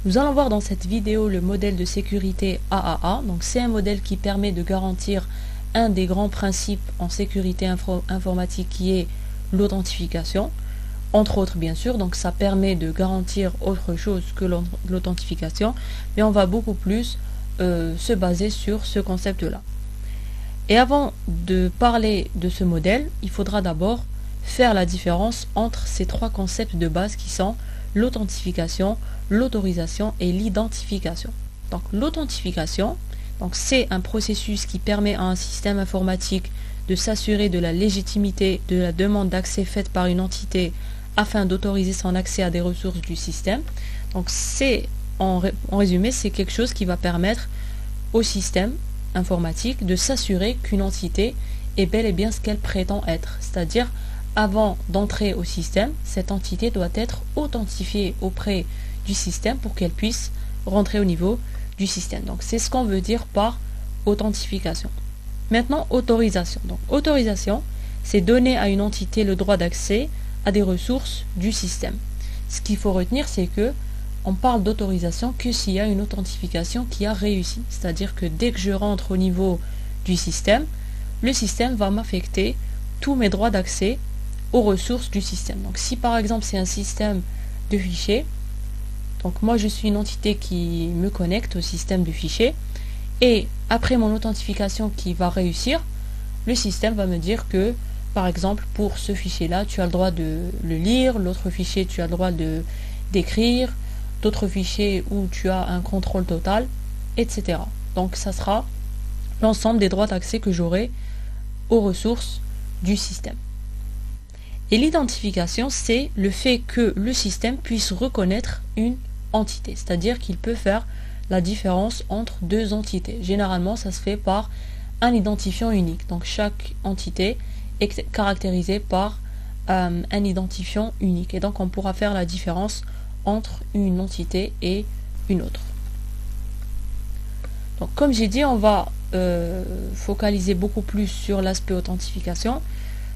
Nous allons voir dans cette vidéo le modèle de sécurité AAA. Donc c'est un modèle qui permet de garantir un des grands principes en sécurité informatique qui est l'authentification, entre autres bien sûr. Donc ça permet de garantir autre chose que l'authentification, mais on va beaucoup plus se baser sur ce concept-là. Et avant de parler de ce modèle, il faudra d'abord faire la différence entre ces trois concepts de base qui sont l'authentification, l'autorisation et l'identification. Donc l'authentification, c'est un processus qui permet à un système informatique de s'assurer de la légitimité de la demande d'accès faite par une entité afin d'autoriser son accès à des ressources du système. Donc c'est en résumé, c'est quelque chose qui va permettre au système informatique de s'assurer qu'une entité est bel et bien ce qu'elle prétend être, c'est-à-dire avant d'entrer au système, cette entité doit être authentifiée auprès du système pour qu'elle puisse rentrer au niveau du système. Donc c'est ce qu'on veut dire par authentification. Maintenant, autorisation. Donc autorisation, c'est donner à une entité le droit d'accès à des ressources du système. Ce qu'il faut retenir, c'est que on parle d'autorisation que s'il y a une authentification qui a réussi. C'est-à-dire que dès que je rentre au niveau du système, le système va m'affecter tous mes droits d'accès aux ressources du système. Donc si par exemple c'est un système de fichiers, donc moi je suis une entité qui me connecte au système de fichiers, et après mon authentification qui va réussir, le système va me dire que par exemple pour ce fichier là tu as le droit de le lire, l'autre fichier tu as le droit d'écrire, d'autres fichiers où tu as un contrôle total, etc. Donc ça sera l'ensemble des droits d'accès que j'aurai aux ressources du système. Et l'identification, c'est le fait que le système puisse reconnaître une entité, c'est-à-dire qu'il peut faire la différence entre deux entités. Généralement, ça se fait par un identifiant unique. Donc chaque entité est caractérisée par un identifiant unique. Et donc on pourra faire la différence entre une entité et une autre. Donc comme j'ai dit, on va focaliser beaucoup plus sur l'aspect authentification.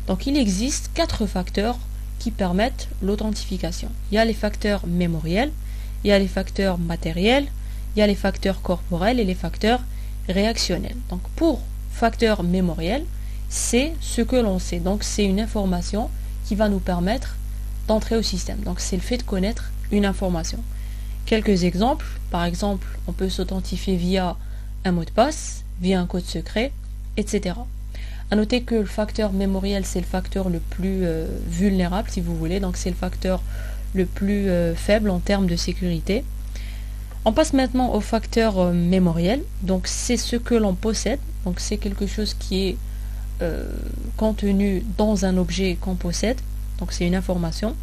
Donc il existe 4 facteurs qui permettent l'authentification. Il y a les facteurs mémoriels, il y a les facteurs matériels, il y a les facteurs corporels et les facteurs réactionnels. Donc pour facteur mémoriel, c'est ce que l'on sait. Donc c'est une information qui va nous permettre d'entrer au système. Donc c'est le fait de connaître une information. Quelques exemples. Par exemple, on peut s'authentifier via un mot de passe, via un code secret, etc. A noter que le facteur mémoriel, c'est le facteur le plus vulnérable, si vous voulez. Donc c'est le facteur le plus faible en termes de sécurité. On passe maintenant au facteur mémoriel. Donc c'est ce que l'on possède. Donc c'est quelque chose qui est contenu dans un objet qu'on possède. Donc c'est une information.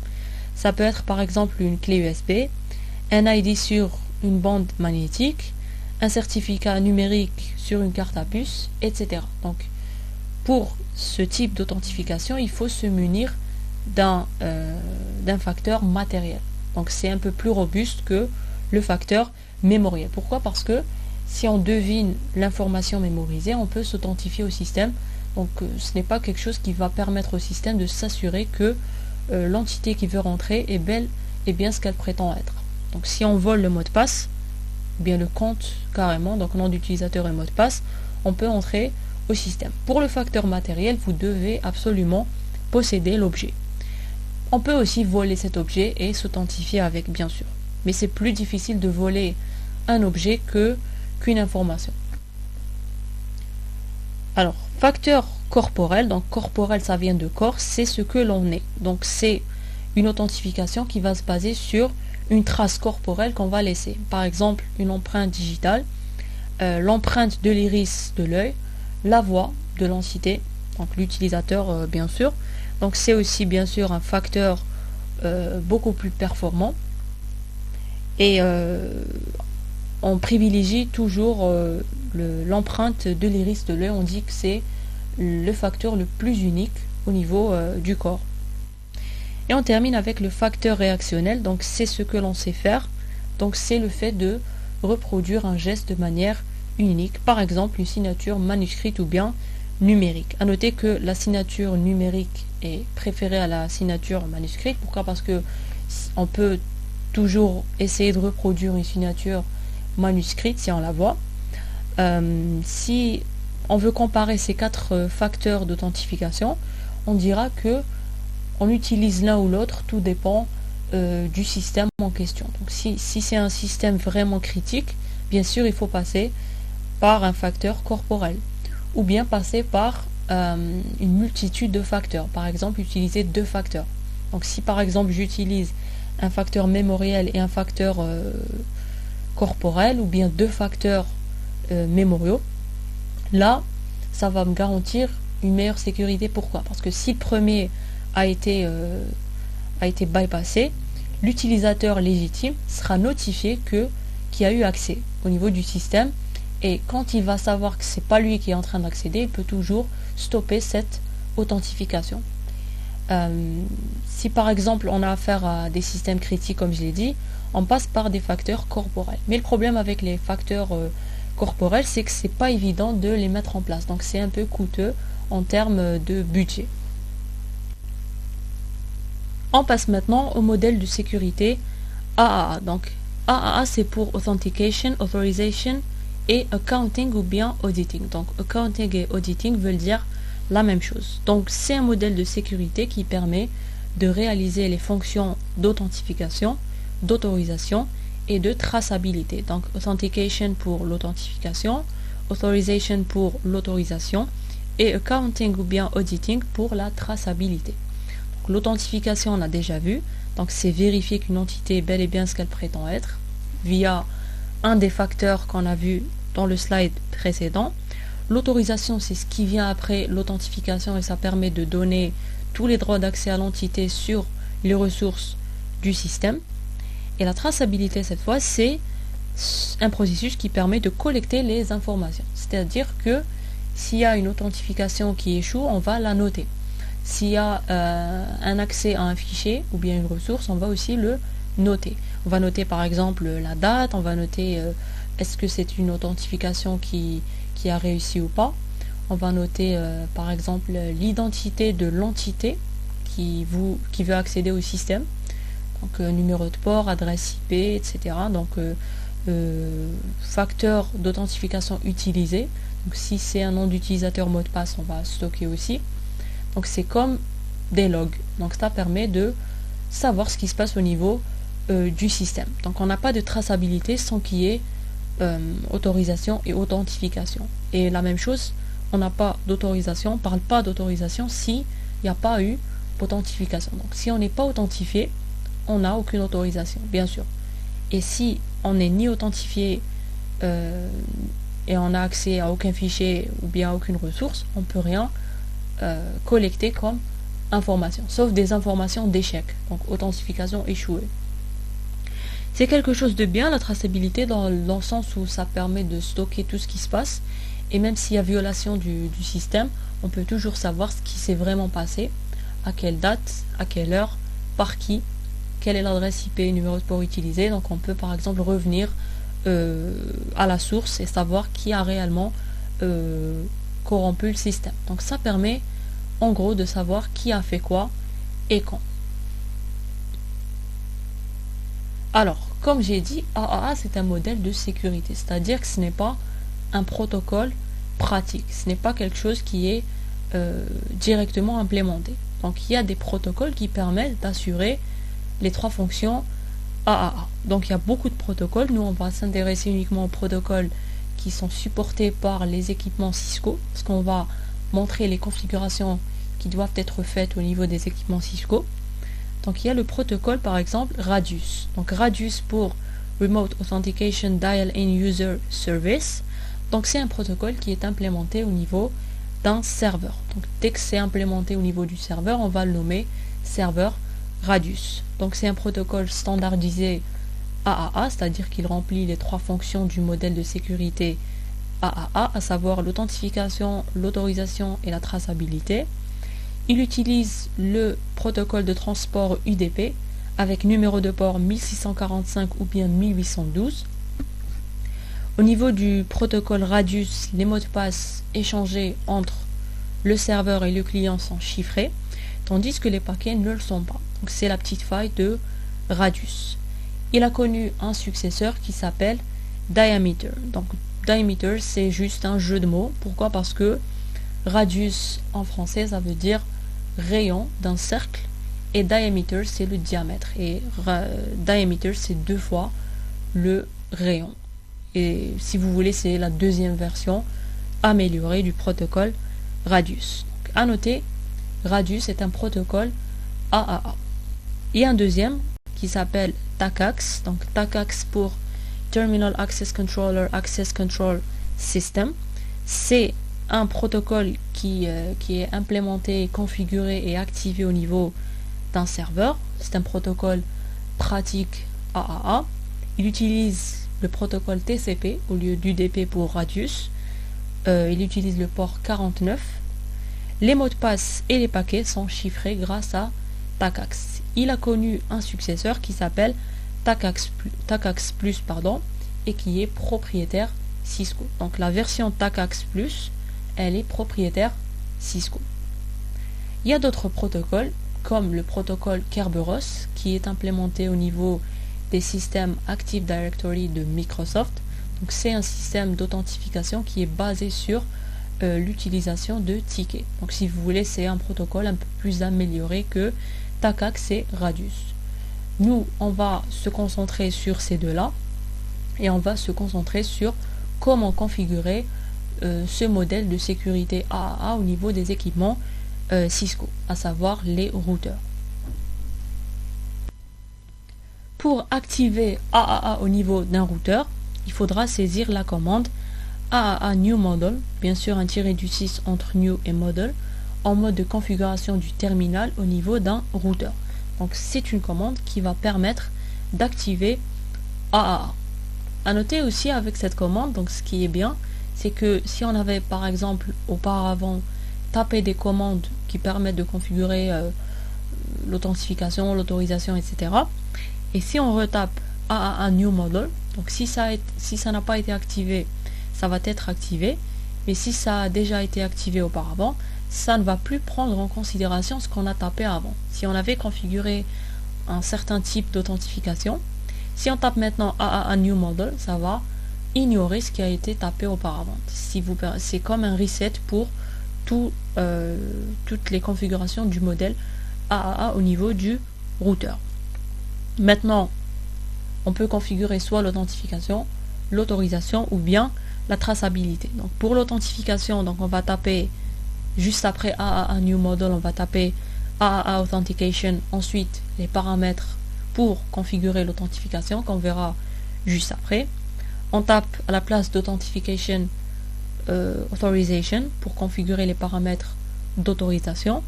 Ça peut être par exemple une clé USB, un ID sur une bande magnétique, un certificat numérique sur une carte à puce, etc. Donc pour ce type d'authentification, il faut se munir d'un facteur matériel. Donc c'est un peu plus robuste que le facteur mémoriel. Pourquoi? Parce que si on devine l'information mémorisée, on peut s'authentifier au système. Donc ce n'est pas quelque chose qui va permettre au système de s'assurer que l'entité qui veut rentrer est belle et bien ce qu'elle prétend être. Donc si on vole le mot de passe, bien le compte carrément, donc nom d'utilisateur et mot de passe, on peut entrer au système. Pour le facteur matériel, vous devez absolument posséder l'objet. On peut aussi voler cet objet et s'authentifier avec, bien sûr. Mais c'est plus difficile de voler un objet qu'une information. Alors, facteur corporel, donc corporel ça vient de corps, c'est ce que l'on est. Donc c'est une authentification qui va se baser sur une trace corporelle qu'on va laisser. Par exemple, une empreinte digitale, l'empreinte de l'iris de l'œil, la voix de l'entité, donc l'utilisateur bien sûr. Donc c'est aussi bien sûr un facteur beaucoup plus performant. Et on privilégie toujours l'empreinte de l'iris de l'œil. On dit que c'est le facteur le plus unique au niveau du corps. Et on termine avec le facteur réactionnel. Donc c'est ce que l'on sait faire. Donc c'est le fait de reproduire un geste de manière unique. Par exemple une signature manuscrite ou bien numérique. A noter que la signature numérique est préférée à la signature manuscrite. Pourquoi? Parce que on peut toujours essayer de reproduire une signature manuscrite si on la voit. Si on veut comparer ces 4 facteurs d'authentification, on dira que on utilise l'un ou l'autre, tout dépend du système en question. Donc si c'est un système vraiment critique, bien sûr il faut passer par un facteur corporel, ou bien passer par une multitude de facteurs. Par exemple, utiliser 2 facteurs. Donc si par exemple j'utilise un facteur mémoriel et un facteur corporel, ou bien 2 facteurs mémoriaux, là ça va me garantir une meilleure sécurité. Pourquoi? Parce que si le premier a été bypassé, l'utilisateur légitime sera notifié qu'il y a eu accès au niveau du système, et quand il va savoir que c'est pas lui qui est en train d'accéder, il peut toujours stopper cette authentification. Si par exemple on a affaire à des systèmes critiques, comme je l'ai dit, on passe par des facteurs corporels. Mais le problème avec les facteurs corporels, c'est que c'est pas évident de les mettre en place. Donc c'est un peu coûteux en termes de budget. On passe maintenant au modèle de sécurité AAA. Donc AAA, c'est pour Authentication, Authorization et Accounting ou bien Auditing. Donc Accounting et Auditing veulent dire la même chose. Donc c'est un modèle de sécurité qui permet de réaliser les fonctions d'authentification, d'autorisation et de traçabilité. Donc Authentication pour l'authentification, Authorization pour l'autorisation et Accounting ou bien Auditing pour la traçabilité. L'authentification, on a déjà vu, donc c'est vérifier qu'une entité est bel et bien ce qu'elle prétend être via un des facteurs qu'on a vu dans le slide précédent. L'autorisation, c'est ce qui vient après l'authentification, et ça permet de donner tous les droits d'accès à l'entité sur les ressources du système. Et la traçabilité, cette fois, c'est un processus qui permet de collecter les informations. C'est-à-dire que s'il y a une authentification qui échoue, on va la noter. S'il y a un accès à un fichier ou bien une ressource, on va aussi le noter. On va noter par exemple la date, on va noter est-ce que c'est une authentification qui a réussi ou pas. On va noter par exemple l'identité de l'entité qui veut accéder au système. Donc numéro de port, adresse IP, etc. Donc facteur d'authentification utilisé. Donc si c'est un nom d'utilisateur, mot de passe, on va stocker aussi. Donc c'est comme des logs. Donc ça permet de savoir ce qui se passe au niveau du système. Donc on n'a pas de traçabilité sans qu'il y ait autorisation et authentification. Et la même chose, on n'a pas d'autorisation, on ne parle pas d'autorisation s'il n'y a pas eu authentification. Donc si on n'est pas authentifié, on n'a aucune autorisation, bien sûr. Et si on n'est ni authentifié et on n'a accès à aucun fichier ou bien à aucune ressource, on ne peut rien collecter comme information, sauf des informations d'échec, donc authentification échouée. C'est quelque chose de bien, la traçabilité, dans le sens où ça permet de stocker tout ce qui se passe, et même s'il y a violation du système, on peut toujours savoir ce qui s'est vraiment passé, à quelle date, à quelle heure, par qui, quelle est l'adresse IP, numéro de port utilisé. Donc on peut par exemple revenir à la source et savoir qui a réellement corrompu le système. Donc ça permet en gros de savoir qui a fait quoi et quand. Alors, comme j'ai dit, AAA c'est un modèle de sécurité, c'est-à-dire que ce n'est pas un protocole pratique, ce n'est pas quelque chose qui est directement implémenté. Donc il y a des protocoles qui permettent d'assurer les 3 fonctions AAA. Donc il y a beaucoup de protocoles, nous on va s'intéresser uniquement aux protocoles qui sont supportés par les équipements Cisco, parce qu'on va montrer les configurations qui doivent être faites au niveau des équipements Cisco. Donc il y a le protocole par exemple Radius. Donc Radius pour Remote Authentication Dial-in User Service. Donc c'est un protocole qui est implémenté au niveau d'un serveur. Donc dès que c'est implémenté au niveau du serveur, on va le nommer serveur Radius. Donc c'est un protocole standardisé AAA, c'est-à-dire qu'il remplit les 3 fonctions du modèle de sécurité AAA, à savoir l'authentification, l'autorisation et la traçabilité. Il utilise le protocole de transport UDP avec numéro de port 1645 ou bien 1812. Au niveau du protocole Radius, les mots de passe échangés entre le serveur et le client sont chiffrés, tandis que les paquets ne le sont pas. Donc c'est la petite faille de Radius. il a connu un successeur qui s'appelle diameter. Donc diameter, c'est juste un jeu de mots. Pourquoi? Parce que radius en français, ça veut dire rayon d'un cercle, et diameter, c'est le diamètre. Et diameter, c'est 2 fois le rayon. Et si vous voulez, c'est la deuxième version améliorée du protocole Radius. Donc, à noter, Radius est un protocole AAA. Il y a un deuxième qui s'appelle TACAX. Donc TACAX pour Terminal Access Controller Access Control System. C'est un protocole qui est implémenté, configuré et activé au niveau d'un serveur. C'est un protocole pratique AAA. Il utilise le protocole TCP au lieu d'UDP pour Radius. Il utilise le port 49. Les mots de passe et les paquets sont chiffrés grâce à TACAX. Il a connu un successeur qui s'appelle TACAX Plus, et qui est propriétaire Cisco. Donc la version TACAX Plus, elle est propriétaire Cisco. Il y a d'autres protocoles comme le protocole Kerberos qui est implémenté au niveau des systèmes Active Directory de Microsoft. Donc c'est un système d'authentification qui est basé sur l'utilisation de tickets. Donc si vous voulez, c'est un protocole un peu plus amélioré que TACAX et Radius. Nous, on va se concentrer sur ces deux-là et on va se concentrer sur comment configurer ce modèle de sécurité AAA au niveau des équipements Cisco, à savoir les routeurs. Pour activer AAA au niveau d'un routeur, il faudra saisir la commande AAA New Model, bien sûr un tiré du 6 entre New et Model, en mode de configuration du terminal au niveau d'un routeur. Donc c'est une commande qui va permettre d'activer AAA. À noter aussi avec cette commande, donc ce qui est bien, c'est que si on avait par exemple auparavant tapé des commandes qui permettent de configurer l'authentification, l'autorisation, etc. Et si on retape AAA New Model, donc si ça n'a pas été activé, ça va être activé, mais si ça a déjà été activé auparavant, ça ne va plus prendre en considération ce qu'on a tapé avant. Si on avait configuré un certain type d'authentification, si on tape maintenant AAA New Model, ça va ignorer ce qui a été tapé auparavant. C'est comme un reset pour toutes les configurations du modèle AAA au niveau du routeur. Maintenant, on peut configurer soit l'authentification, l'autorisation ou bien la traçabilité. Donc pour l'authentification, donc on va taper juste après AAA New Model, on va taper AAA Authentication, ensuite les paramètres pour configurer l'authentification qu'on verra juste après. On tape à la place d'Authentification Authorization pour configurer les paramètres d'autorisation.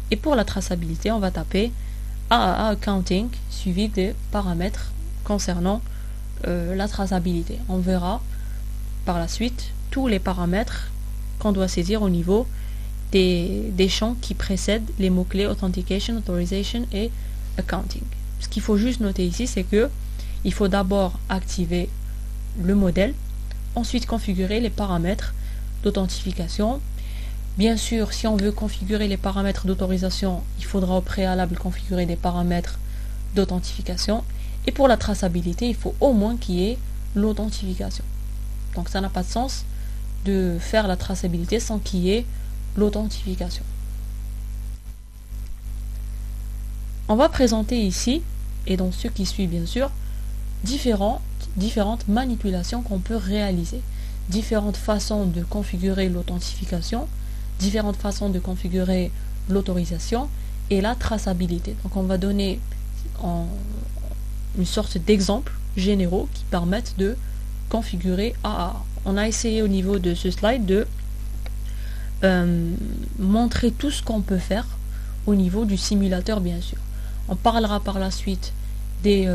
Et pour la traçabilité, on va taper AAA Accounting suivi des paramètres concernant la traçabilité. On verra par la suite tous les paramètres qu'on doit saisir au niveau des champs qui précèdent les mots-clés Authentication, Authorization et Accounting. Ce qu'il faut juste noter ici, c'est que il faut d'abord activer le modèle, ensuite configurer les paramètres d'authentification. Bien sûr, si on veut configurer les paramètres d'autorisation, il faudra au préalable configurer des paramètres d'authentification. Et pour la traçabilité, il faut au moins qu'il y ait l'authentification. Donc ça n'a pas de sens de faire la traçabilité sans qu'il y ait l'authentification. On va présenter ici, et dans ce qui suit bien sûr, différentes manipulations qu'on peut réaliser, différentes façons de configurer l'authentification, différentes façons de configurer l'autorisation et la traçabilité. Donc on va donner une sorte d'exemples généraux qui permettent de configurer AAA. On a essayé au niveau de ce slide de montrer tout ce qu'on peut faire au niveau du simulateur, bien sûr. On parlera par la suite des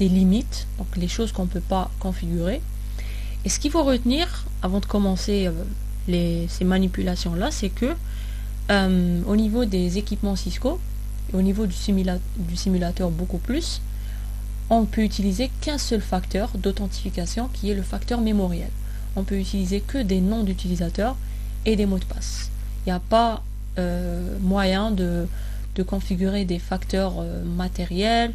limites, donc les choses qu'on ne peut pas configurer. Et ce qu'il faut retenir avant de commencer ces manipulations-là, c'est que au niveau des équipements Cisco, et au niveau du simulateur beaucoup plus, on peut utiliser qu'un seul facteur d'authentification qui est le facteur mémoriel. On peut utiliser que des noms d'utilisateurs et des mots de passe. Il n'y a pas moyen de configurer des facteurs matériels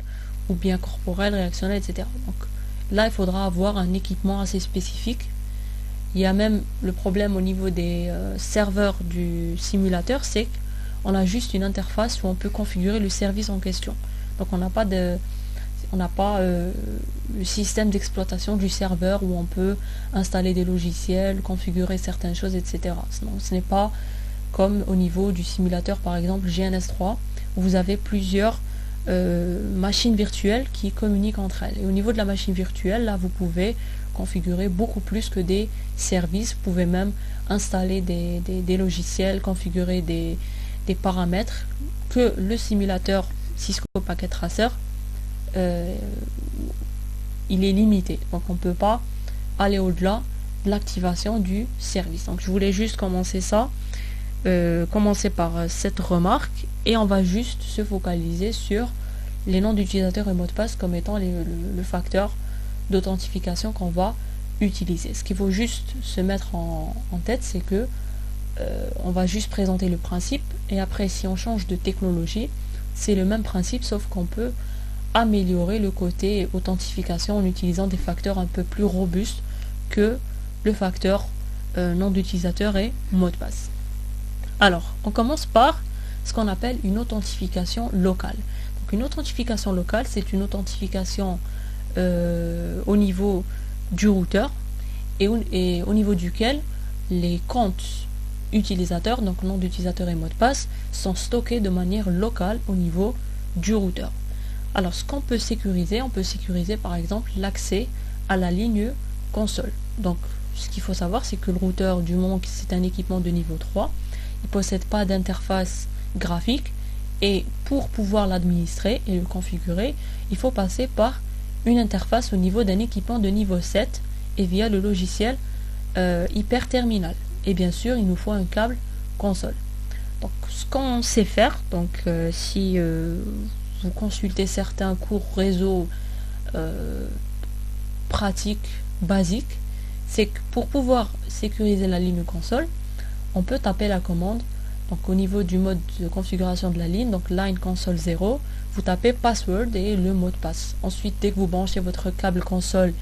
ou bien corporel, réactionnel, etc. Donc là, il faudra avoir un équipement assez spécifique. Il y a même le problème au niveau des serveurs du simulateur, c'est qu'on a juste une interface où on peut configurer le service en question. Donc on n'a pas le système d'exploitation du serveur où on peut installer des logiciels, configurer certaines choses, etc. Donc ce n'est pas comme au niveau du simulateur par exemple GNS3 où vous avez plusieurs machines virtuelles qui communiquent entre elles. Et au niveau de la machine virtuelle, là vous pouvez configurer beaucoup plus que des services. Vous pouvez même installer des logiciels, configurer des paramètres que le simulateur Cisco Packet Tracer il est limité. Donc on ne peut pas aller au-delà de l'activation du service. Donc je voulais juste commencer par cette remarque et on va juste se focaliser sur les noms d'utilisateurs et mots de passe comme étant le facteur d'authentification qu'on va utiliser. Ce qu'il faut juste se mettre en tête, c'est que on va juste présenter le principe et après si on change de technologie, c'est le même principe sauf qu'on peut améliorer le côté authentification en utilisant des facteurs un peu plus robustes que le facteur nom d'utilisateur et mot de passe. Alors, on commence par ce qu'on appelle une authentification locale. Donc, une authentification locale, c'est une authentification au niveau du routeur et au niveau duquel les comptes utilisateurs, donc nom d'utilisateur et mot de passe, sont stockés de manière locale au niveau du routeur. Alors, ce qu'on peut sécuriser, on peut sécuriser par exemple l'accès à la ligne console. Donc, ce qu'il faut savoir, c'est que le routeur, du moment que c'est un équipement de niveau 3, il ne possède pas d'interface graphique et pour pouvoir l'administrer et le configurer, il faut passer par une interface au niveau d'un équipement de niveau 7 et via le logiciel hyperterminal. Et bien sûr, il nous faut un câble console. Donc, ce qu'on sait faire, donc si vous consultez certains cours réseau pratiques, basiques, c'est que pour pouvoir sécuriser la ligne console, on peut taper la commande. Donc au niveau du mode de configuration de la ligne, donc line console 0, vous tapez password et le mot de passe. Ensuite, dès que vous branchez votre câble console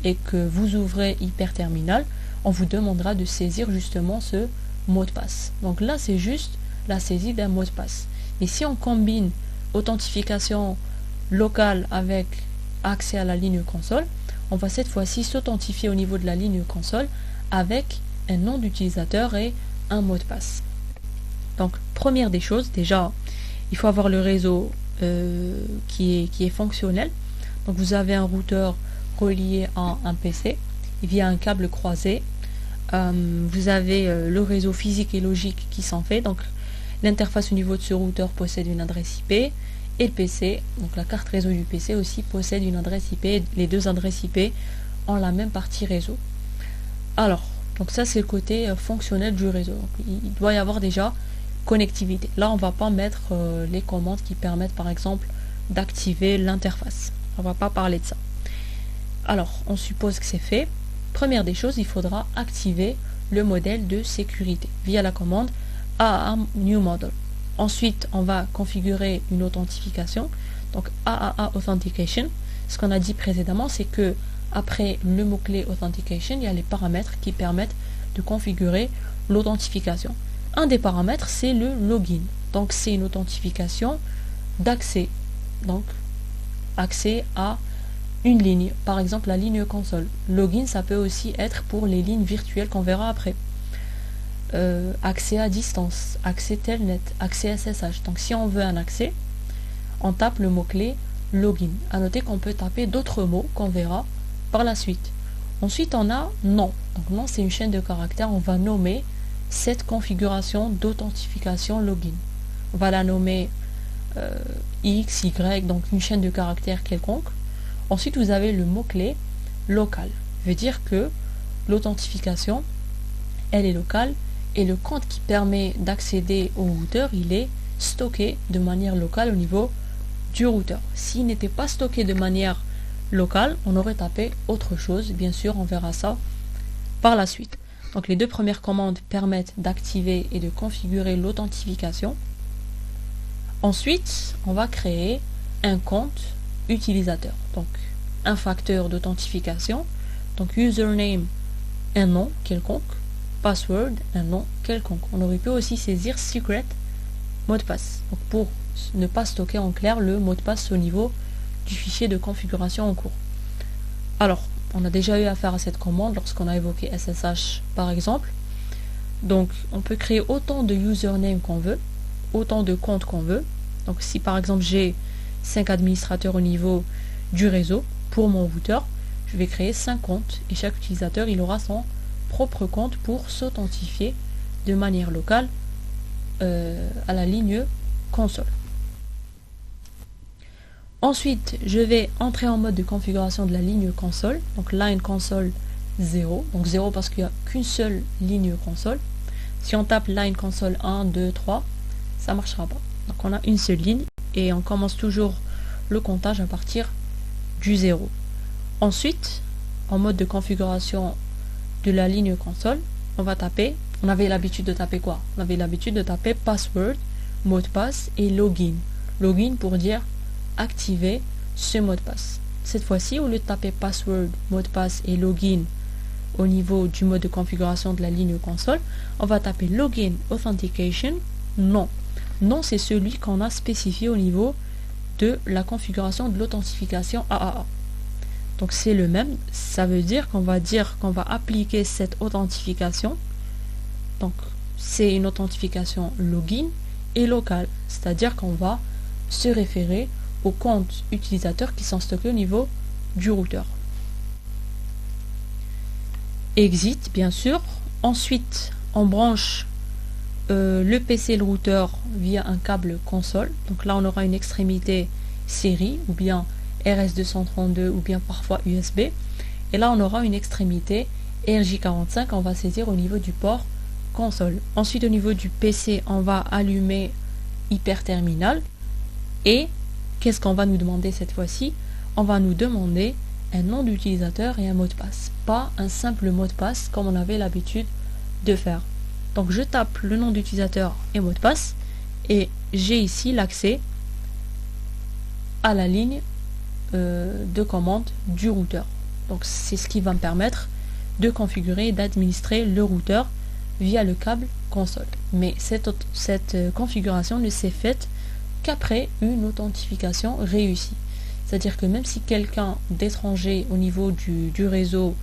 et que vous ouvrez hyperterminal, on vous demandera de saisir justement ce mot de passe. Donc là, c'est juste la saisie d'un mot de passe. Et si on combine authentification locale avec accès à la ligne console, on va cette fois-ci s'authentifier au niveau de la ligne console avec un nom d'utilisateur et un mot de passe. Donc, première des choses, déjà, il faut avoir le réseau qui est fonctionnel. Donc, vous avez un routeur relié à un PC via un câble croisé. Vous avez le réseau physique et logique qui s'en fait. Donc, l'interface au niveau de ce routeur possède une adresse IP et le PC, donc la carte réseau du PC aussi possède une adresse IP. Les deux adresses IP ont la même partie réseau. Alors, donc ça c'est le côté fonctionnel du réseau. Donc, il doit y avoir déjà connectivité. Là, on va pas mettre les commandes qui permettent par exemple d'activer l'interface. On va pas parler de ça. Alors, on suppose que c'est fait. Première des choses, il faudra activer le modèle de sécurité via la commande AAA New Model. Ensuite, on va configurer une authentification. Donc AAA Authentication. Ce qu'on a dit précédemment, c'est que après le mot-clé Authentication, il y a les paramètres qui permettent de configurer l'authentification. Un des paramètres, c'est le login. Donc c'est une authentification d'accès. Donc accès à une ligne. Par exemple, la ligne console. Login, ça peut aussi être pour les lignes virtuelles qu'on verra après. Accès à distance, accès telnet, accès SSH. Donc si on veut un accès, on tape le mot-clé login. À noter qu'on peut taper d'autres mots qu'on verra par la suite. Ensuite, on a nom. Donc nom, c'est une chaîne de caractères. On va nommer cette configuration d'authentification login. On va la nommer X, Y, donc une chaîne de caractères quelconque. Ensuite, vous avez le mot-clé local. Ça veut dire que l'authentification, elle est locale et le compte qui permet d'accéder au routeur, il est stocké de manière locale au niveau du routeur. S'il n'était pas stocké de manière locale, on aurait tapé autre chose. Bien sûr, on verra ça par la suite. Donc les deux premières commandes permettent d'activer et de configurer l'authentification. Ensuite, on va créer un compte utilisateur. Donc un facteur d'authentification, donc username, un nom quelconque, password, un nom quelconque. On aurait pu aussi saisir secret, mot de passe, donc pour ne pas stocker en clair le mot de passe au niveau du fichier de configuration en cours. Alors, on a déjà eu affaire à cette commande lorsqu'on a évoqué SSH par exemple. Donc, on peut créer autant de username qu'on veut, autant de comptes qu'on veut. Donc, si par exemple j'ai 5 administrateurs au niveau du réseau pour mon routeur, je vais créer 5 comptes et chaque utilisateur il aura son propre compte pour s'authentifier de manière locale à la ligne console. Ensuite, je vais entrer en mode de configuration de la ligne console, donc line console 0, donc 0 parce qu'il n'y a qu'une seule ligne console. Si on tape line console 1, 2, 3, ça ne marchera pas. Donc on a une seule ligne et on commence toujours le comptage à partir du 0. Ensuite, en mode de configuration de la ligne console, on va taper, on avait l'habitude de taper quoi? On avait l'habitude de taper password, mot de passe et login. Login pour dire activer ce mot de passe. Cette fois-ci, au lieu de taper password, mot de passe et login au niveau du mode de configuration de la ligne console, on va taper login authentication, non. Non, c'est celui qu'on a spécifié au niveau de la configuration de l'authentification AAA. Donc c'est le même, ça veut dire qu'on va appliquer cette authentification. Donc c'est une authentification login et locale, c'est-à-dire qu'on va se référer aux comptes utilisateurs qui sont stockés au niveau du routeur. Exit bien sûr. Ensuite on branche le PC et le routeur via un câble console. Donc là on aura une extrémité série ou bien RS232 ou bien parfois USB. Et là on aura une extrémité RJ45, on va saisir au niveau du port console. Ensuite au niveau du PC on va allumer hyperterminal et qu'est-ce qu'on va nous demander cette fois-ci? On va nous demander un nom d'utilisateur et un mot de passe, pas un simple mot de passe comme on avait l'habitude de faire. Donc je tape le nom d'utilisateur et mot de passe et j'ai ici l'accès à la ligne de commande du routeur. Donc c'est ce qui va me permettre de configurer et d'administrer le routeur via le câble console. Mais cette configuration ne s'est faite qu'après une authentification réussie. C'est-à-dire que même si quelqu'un d'étranger au niveau du réseau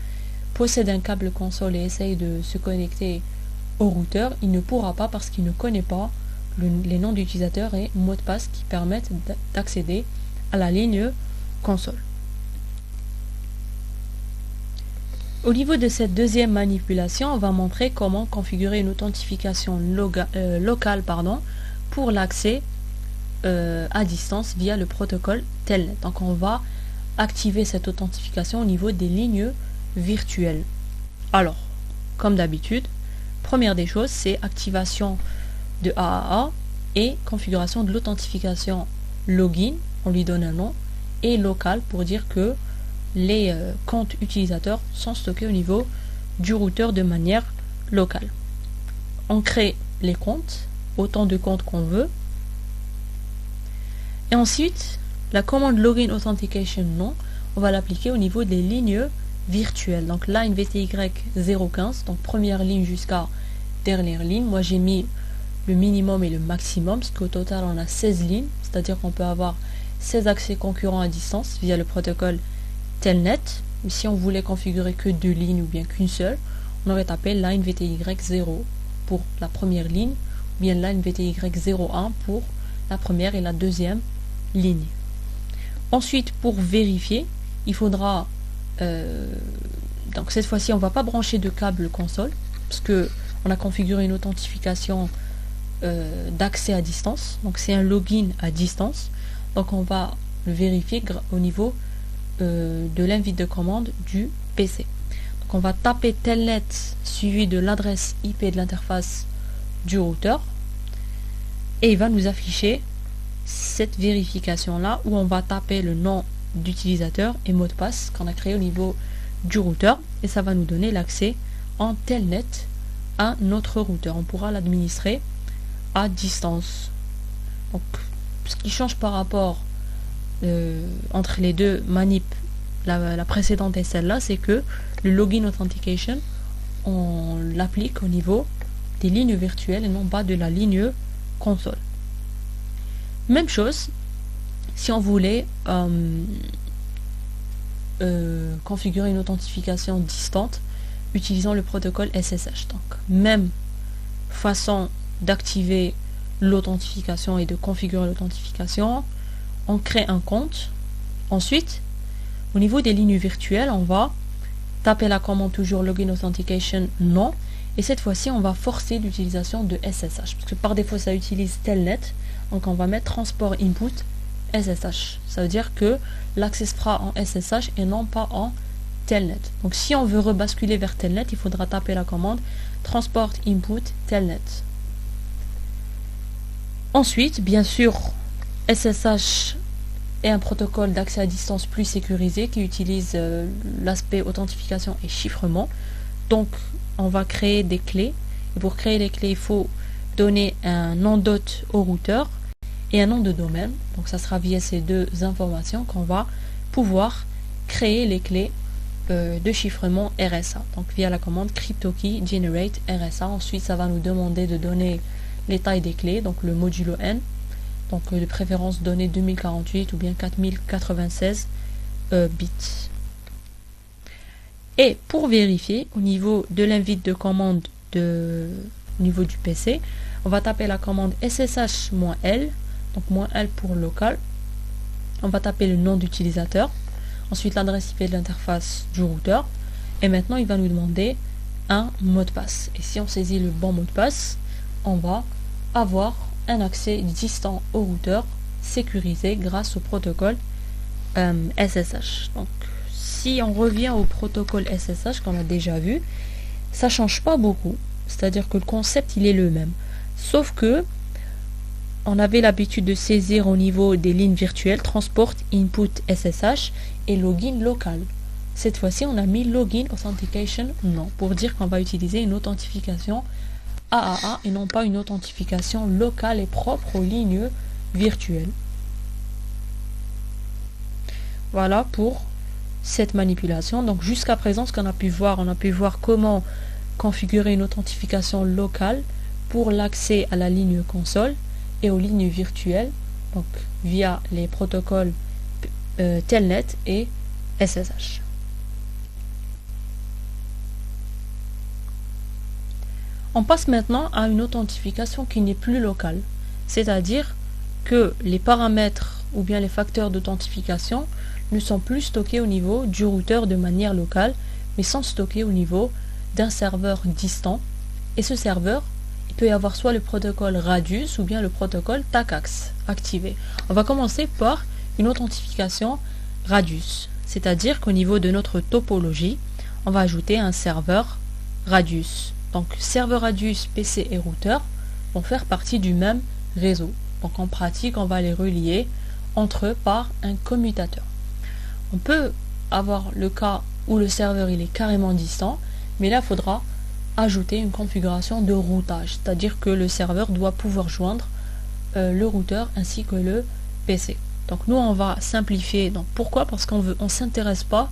possède un câble console et essaye de se connecter au routeur, il ne pourra pas parce qu'il ne connaît pas les noms d'utilisateurs et mots de passe qui permettent d'accéder à la ligne console. Au niveau de cette deuxième manipulation, on va montrer comment configurer une authentification locale pour l'accès à distance via le protocole Telnet. Donc on va activer cette authentification au niveau des lignes virtuelles. Alors, comme d'habitude, première des choses, c'est activation de AAA et configuration de l'authentification login, on lui donne un nom, et local pour dire que les comptes utilisateurs sont stockés au niveau du routeur de manière locale. On crée les comptes, autant de comptes qu'on veut. Et ensuite, la commande login authentication non, on va l'appliquer au niveau des lignes virtuelles. Donc line VTY 015, donc première ligne jusqu'à dernière ligne. Moi j'ai mis le minimum et le maximum, parce qu'au total on a 16 lignes, c'est-à-dire qu'on peut avoir 16 accès concurrents à distance via le protocole Telnet. Mais si on voulait configurer que 2 lignes ou bien qu'une seule, on aurait tapé line VTY 0 pour la première ligne, ou bien line VTY 01 pour la première et la deuxième ligne. Ensuite, pour vérifier, il faudra donc cette fois-ci on va pas brancher de câble console parce que on a configuré une authentification d'accès à distance, donc c'est un login à distance, donc on va le vérifier au niveau de l'invite de commande du PC. Donc on va taper telnet suivi de l'adresse IP de l'interface du routeur et il va nous afficher cette vérification là où on va taper le nom d'utilisateur et mot de passe qu'on a créé au niveau du routeur et ça va nous donner l'accès en telnet à notre routeur. On pourra l'administrer à distance. Donc ce qui change par rapport entre les deux manips, la précédente et celle-là, c'est que le login authentication, on l'applique au niveau des lignes virtuelles et non pas de la ligne console. Même chose, si on voulait configurer une authentification distante utilisant le protocole SSH. Donc, même façon d'activer l'authentification et de configurer l'authentification. On crée un compte. Ensuite, au niveau des lignes virtuelles, on va taper la commande toujours login authentication non. Et cette fois-ci, on va forcer l'utilisation de SSH. Parce que par défaut, ça utilise telnet. Donc, on va mettre transport input SSH. Ça veut dire que l'accès sera en SSH et non pas en telnet. Donc, si on veut rebasculer vers telnet, il faudra taper la commande transport input telnet. Ensuite, bien sûr, SSH est un protocole d'accès à distance plus sécurisé qui utilise l'aspect authentification et chiffrement. Donc, on va créer des clés. Et pour créer les clés, il faut donner un nom d'hôte au routeur et un nom de domaine. Donc, ça sera via ces deux informations qu'on va pouvoir créer les clés de chiffrement RSA. Donc, via la commande cryptokey generate RSA. Ensuite, ça va nous demander de donner les tailles des clés, donc le modulo n. Donc, de préférence donner 2048 ou bien 4096 bits. Et pour vérifier, au niveau de l'invite de commande au niveau du PC, on va taper la commande ssh-l, donc -l pour local. On va taper le nom d'utilisateur, ensuite l'adresse IP de l'interface du routeur, et maintenant il va nous demander un mot de passe. Et si on saisit le bon mot de passe, on va avoir un accès distant au routeur sécurisé grâce au protocole SSH. Donc, si on revient au protocole SSH qu'on a déjà vu, ça change pas beaucoup. C'est-à-dire que le concept, il est le même. Sauf que on avait l'habitude de saisir au niveau des lignes virtuelles transport input SSH et login local. Cette fois-ci, on a mis login authentication non pour dire qu'on va utiliser une authentification AAA et non pas une authentification locale et propre aux lignes virtuelles. Voilà pour cette manipulation. Donc jusqu'à présent, ce qu'on a pu voir, on a pu voir comment configurer une authentification locale pour l'accès à la ligne console et aux lignes virtuelles, donc via les protocoles telnet et SSH. On passe maintenant à une authentification qui n'est plus locale, c'est-à-dire que les paramètres ou bien les facteurs d'authentification ne sont plus stockés au niveau du routeur de manière locale, mais sont stockés au niveau d'un serveur distant. Et ce serveur, il peut y avoir soit le protocole Radius ou bien le protocole TACAX activé. On va commencer par une authentification Radius, c'est-à-dire qu'au niveau de notre topologie, on va ajouter un serveur Radius. Donc, serveur Radius, PC et routeur vont faire partie du même réseau. Donc, en pratique, on va les relier entre eux par un commutateur. On peut avoir le cas où le serveur il est carrément distant, mais là, il faudra ajouter une configuration de routage, c'est-à-dire que le serveur doit pouvoir joindre le routeur ainsi que le PC. Donc, nous, on va simplifier. Donc, pourquoi? Parce qu'on ne s'intéresse pas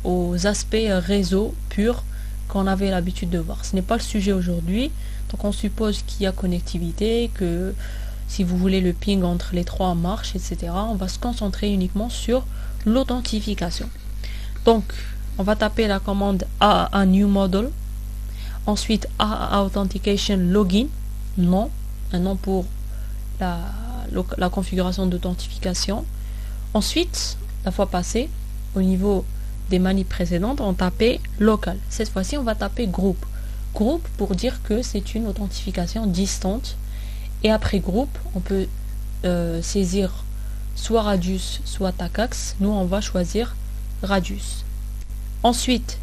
aux aspects réseau purs qu'on avait l'habitude de voir. Ce n'est pas le sujet aujourd'hui. Donc on suppose qu'il y a connectivité, que si vous voulez le ping entre les trois marches, etc. On va se concentrer uniquement sur l'authentification. Donc on va taper la commande AAA new model, ensuite AAA authentication login, non, un nom pour la configuration d'authentification. Ensuite, la fois passée, au niveau des manips précédentes, on tapait local. Cette fois-ci, on va taper groupe. Groupe pour dire que c'est une authentification distante. Et après groupe, on peut saisir soit Radius, soit TACAX. Nous, on va choisir Radius. Ensuite,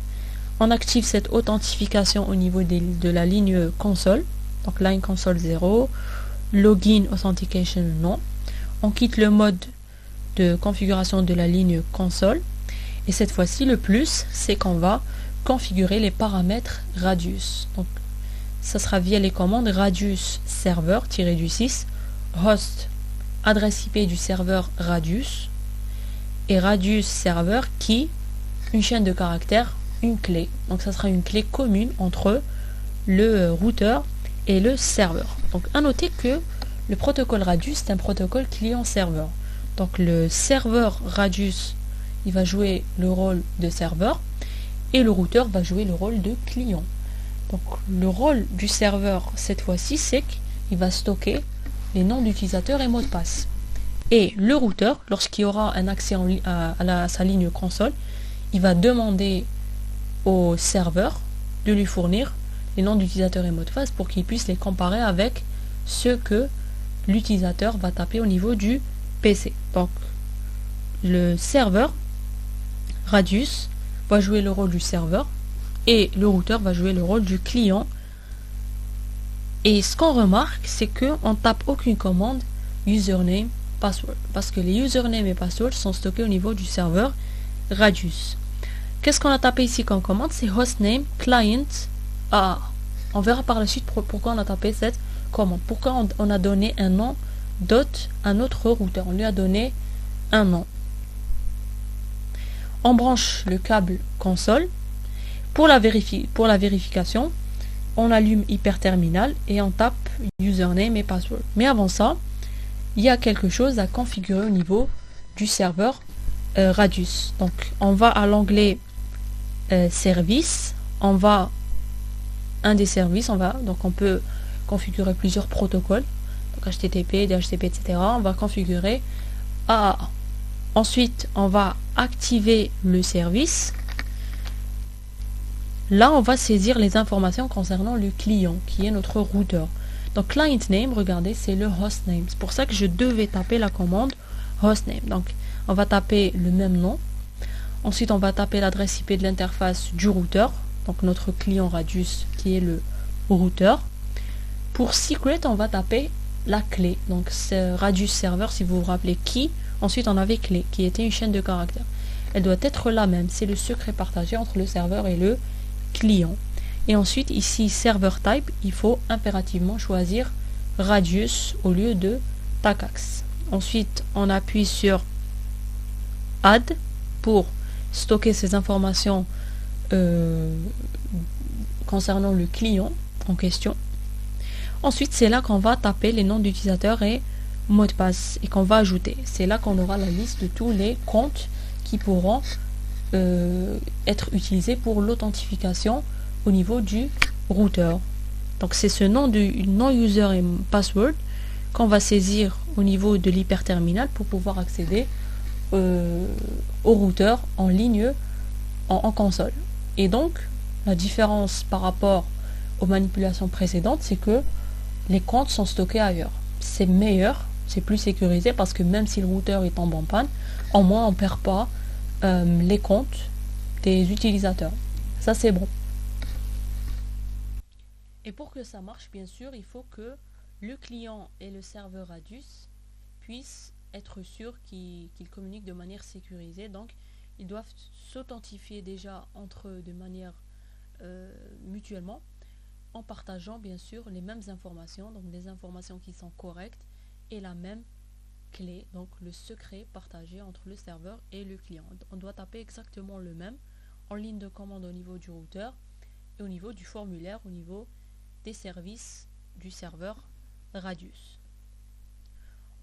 on active cette authentification au niveau de la ligne console. Donc, line console 0. Login authentication non. On quitte le mode de configuration de la ligne console. Et cette fois-ci, le plus, c'est qu'on va configurer les paramètres Radius. Donc, ça sera via les commandes Radius serveur-6 host adresse IP du serveur Radius, et Radius serveur qui, une chaîne de caractères, une clé. Donc ça sera une clé commune entre le routeur et le serveur. Donc à noter que le protocole Radius est un protocole client-serveur. Donc le serveur Radius, il va jouer le rôle de serveur et le routeur va jouer le rôle de client. Donc le rôle du serveur cette fois-ci, c'est qu'il va stocker les noms d'utilisateurs et mots de passe. Et le routeur, lorsqu'il aura un accès à sa ligne console, il va demander au serveur de lui fournir les noms d'utilisateurs et mots de passe pour qu'il puisse les comparer avec ce que l'utilisateur va taper au niveau du PC. Donc le serveur Radius va jouer le rôle du serveur et le routeur va jouer le rôle du client. Et ce qu'on remarque, c'est qu'on ne tape aucune commande username, password, parce que les usernames et passwords sont stockés au niveau du serveur Radius. Qu'est-ce qu'on a tapé ici comme commande? C'est hostname client AA. On verra par la suite pourquoi on a tapé cette commande. Pourquoi on a donné un nom à notre routeur. On lui a donné un nom. On branche le câble console. Pour la vérification, on allume Hyperterminal et on tape username et password. Mais avant ça, il y a quelque chose à configurer au niveau du serveur Radius. Donc on va à l'onglet service, on va un des services, donc on peut configurer plusieurs protocoles, donc HTTP, DHCP, etc. On va configurer AAA. Ensuite, on va activer le service. Là, on va saisir les informations concernant le client, qui est notre routeur. Donc, client name, regardez, c'est le hostname. C'est pour ça que je devais taper la commande hostname. Donc, on va taper le même nom. Ensuite, on va taper l'adresse IP de l'interface du routeur. Donc, notre client Radius, qui est le routeur. Pour secret, on va taper la clé. Donc, c'est Radius server, si vous vous rappelez qui. Ensuite, on avait clé, qui était une chaîne de caractères. Elle doit être la même. C'est le secret partagé entre le serveur et le client. Et ensuite, ici, server type, il faut impérativement choisir Radius au lieu de Tacax. Ensuite, on appuie sur Add pour stocker ces informations concernant le client en question. Ensuite, c'est là qu'on va taper les noms d'utilisateurs et mots de passe et qu'on va ajouter. C'est là qu'on aura la liste de tous les comptes qui pourront être utilisés pour l'authentification au niveau du routeur. Donc c'est ce nom du nom user et password qu'on va saisir au niveau de l'hyperterminal pour pouvoir accéder au routeur en ligne en console. Et donc la différence par rapport aux manipulations précédentes, c'est que les comptes sont stockés ailleurs. C'est meilleur, c'est plus sécurisé parce que même si le routeur est en panne, au moins on ne perd pas les comptes des utilisateurs. Ça c'est bon. Et pour que ça marche, bien sûr, il faut que le client et le serveur Radius puissent être sûrs qu'ils communiquent de manière sécurisée. Donc, ils doivent s'authentifier déjà entre eux de manière mutuellement, en partageant bien sûr les mêmes informations, donc des informations qui sont correctes et la même clé, donc le secret partagé entre le serveur et le client. On doit taper exactement le même en ligne de commande au niveau du routeur et au niveau du formulaire, au niveau des services du serveur Radius.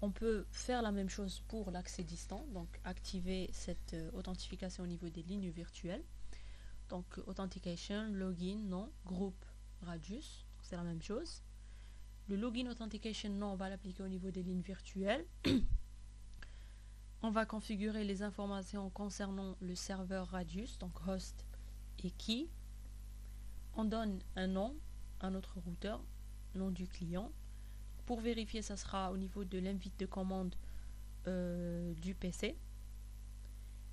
On peut faire la même chose pour l'accès distant, donc activer cette authentification au niveau des lignes virtuelles. Donc authentication, login, nom, groupe Radius, c'est la même chose. Le login authentication nom, on va l'appliquer au niveau des lignes virtuelles. On va configurer les informations concernant le serveur Radius, donc host et key. On donne un nom à notre routeur, nom du client. Pour vérifier, ça sera au niveau de l'invite de commande du PC.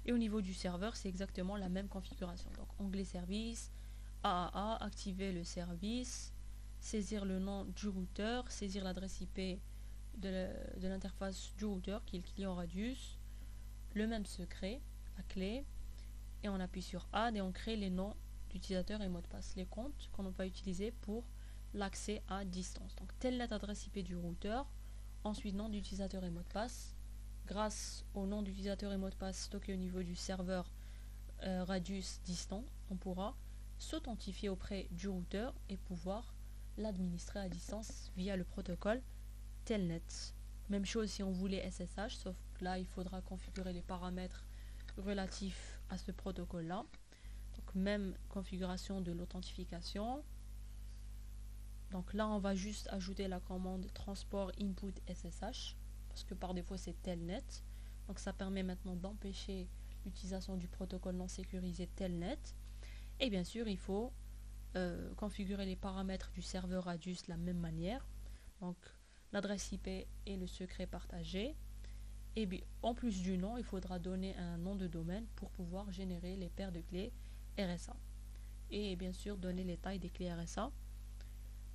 Et au niveau du serveur, c'est exactement la même configuration. Donc onglet service, AAA, activer le service, saisir le nom du routeur, saisir l'adresse IP de l'interface du routeur qui est le client Radius, le même secret, la clé, et on appuie sur Add et on crée les noms d'utilisateurs et mots de passe, les comptes qu'on va utiliser pour l'accès à distance. Donc telle est l'adresse IP du routeur, ensuite nom d'utilisateur et mot de passe. Grâce au nom d'utilisateur et mot de passe stocké au niveau du serveur radius distant, on pourra s'authentifier auprès du routeur et pouvoir l'administrer à distance via le protocole Telnet. Même chose si on voulait SSH, sauf que là il faudra configurer les paramètres relatifs à ce protocole là. Donc même configuration de l'authentification. Donc là on va juste ajouter la commande transport input SSH parce que par défaut c'est Telnet. Donc ça permet maintenant d'empêcher l'utilisation du protocole non sécurisé Telnet. Et bien sûr il faut configurer les paramètres du serveur radius de la même manière. Donc l'adresse IP et le secret partagé. Et bien, en plus du nom, il faudra donner un nom de domaine pour pouvoir générer les paires de clés RSA. Et bien sûr, donner les tailles des clés RSA.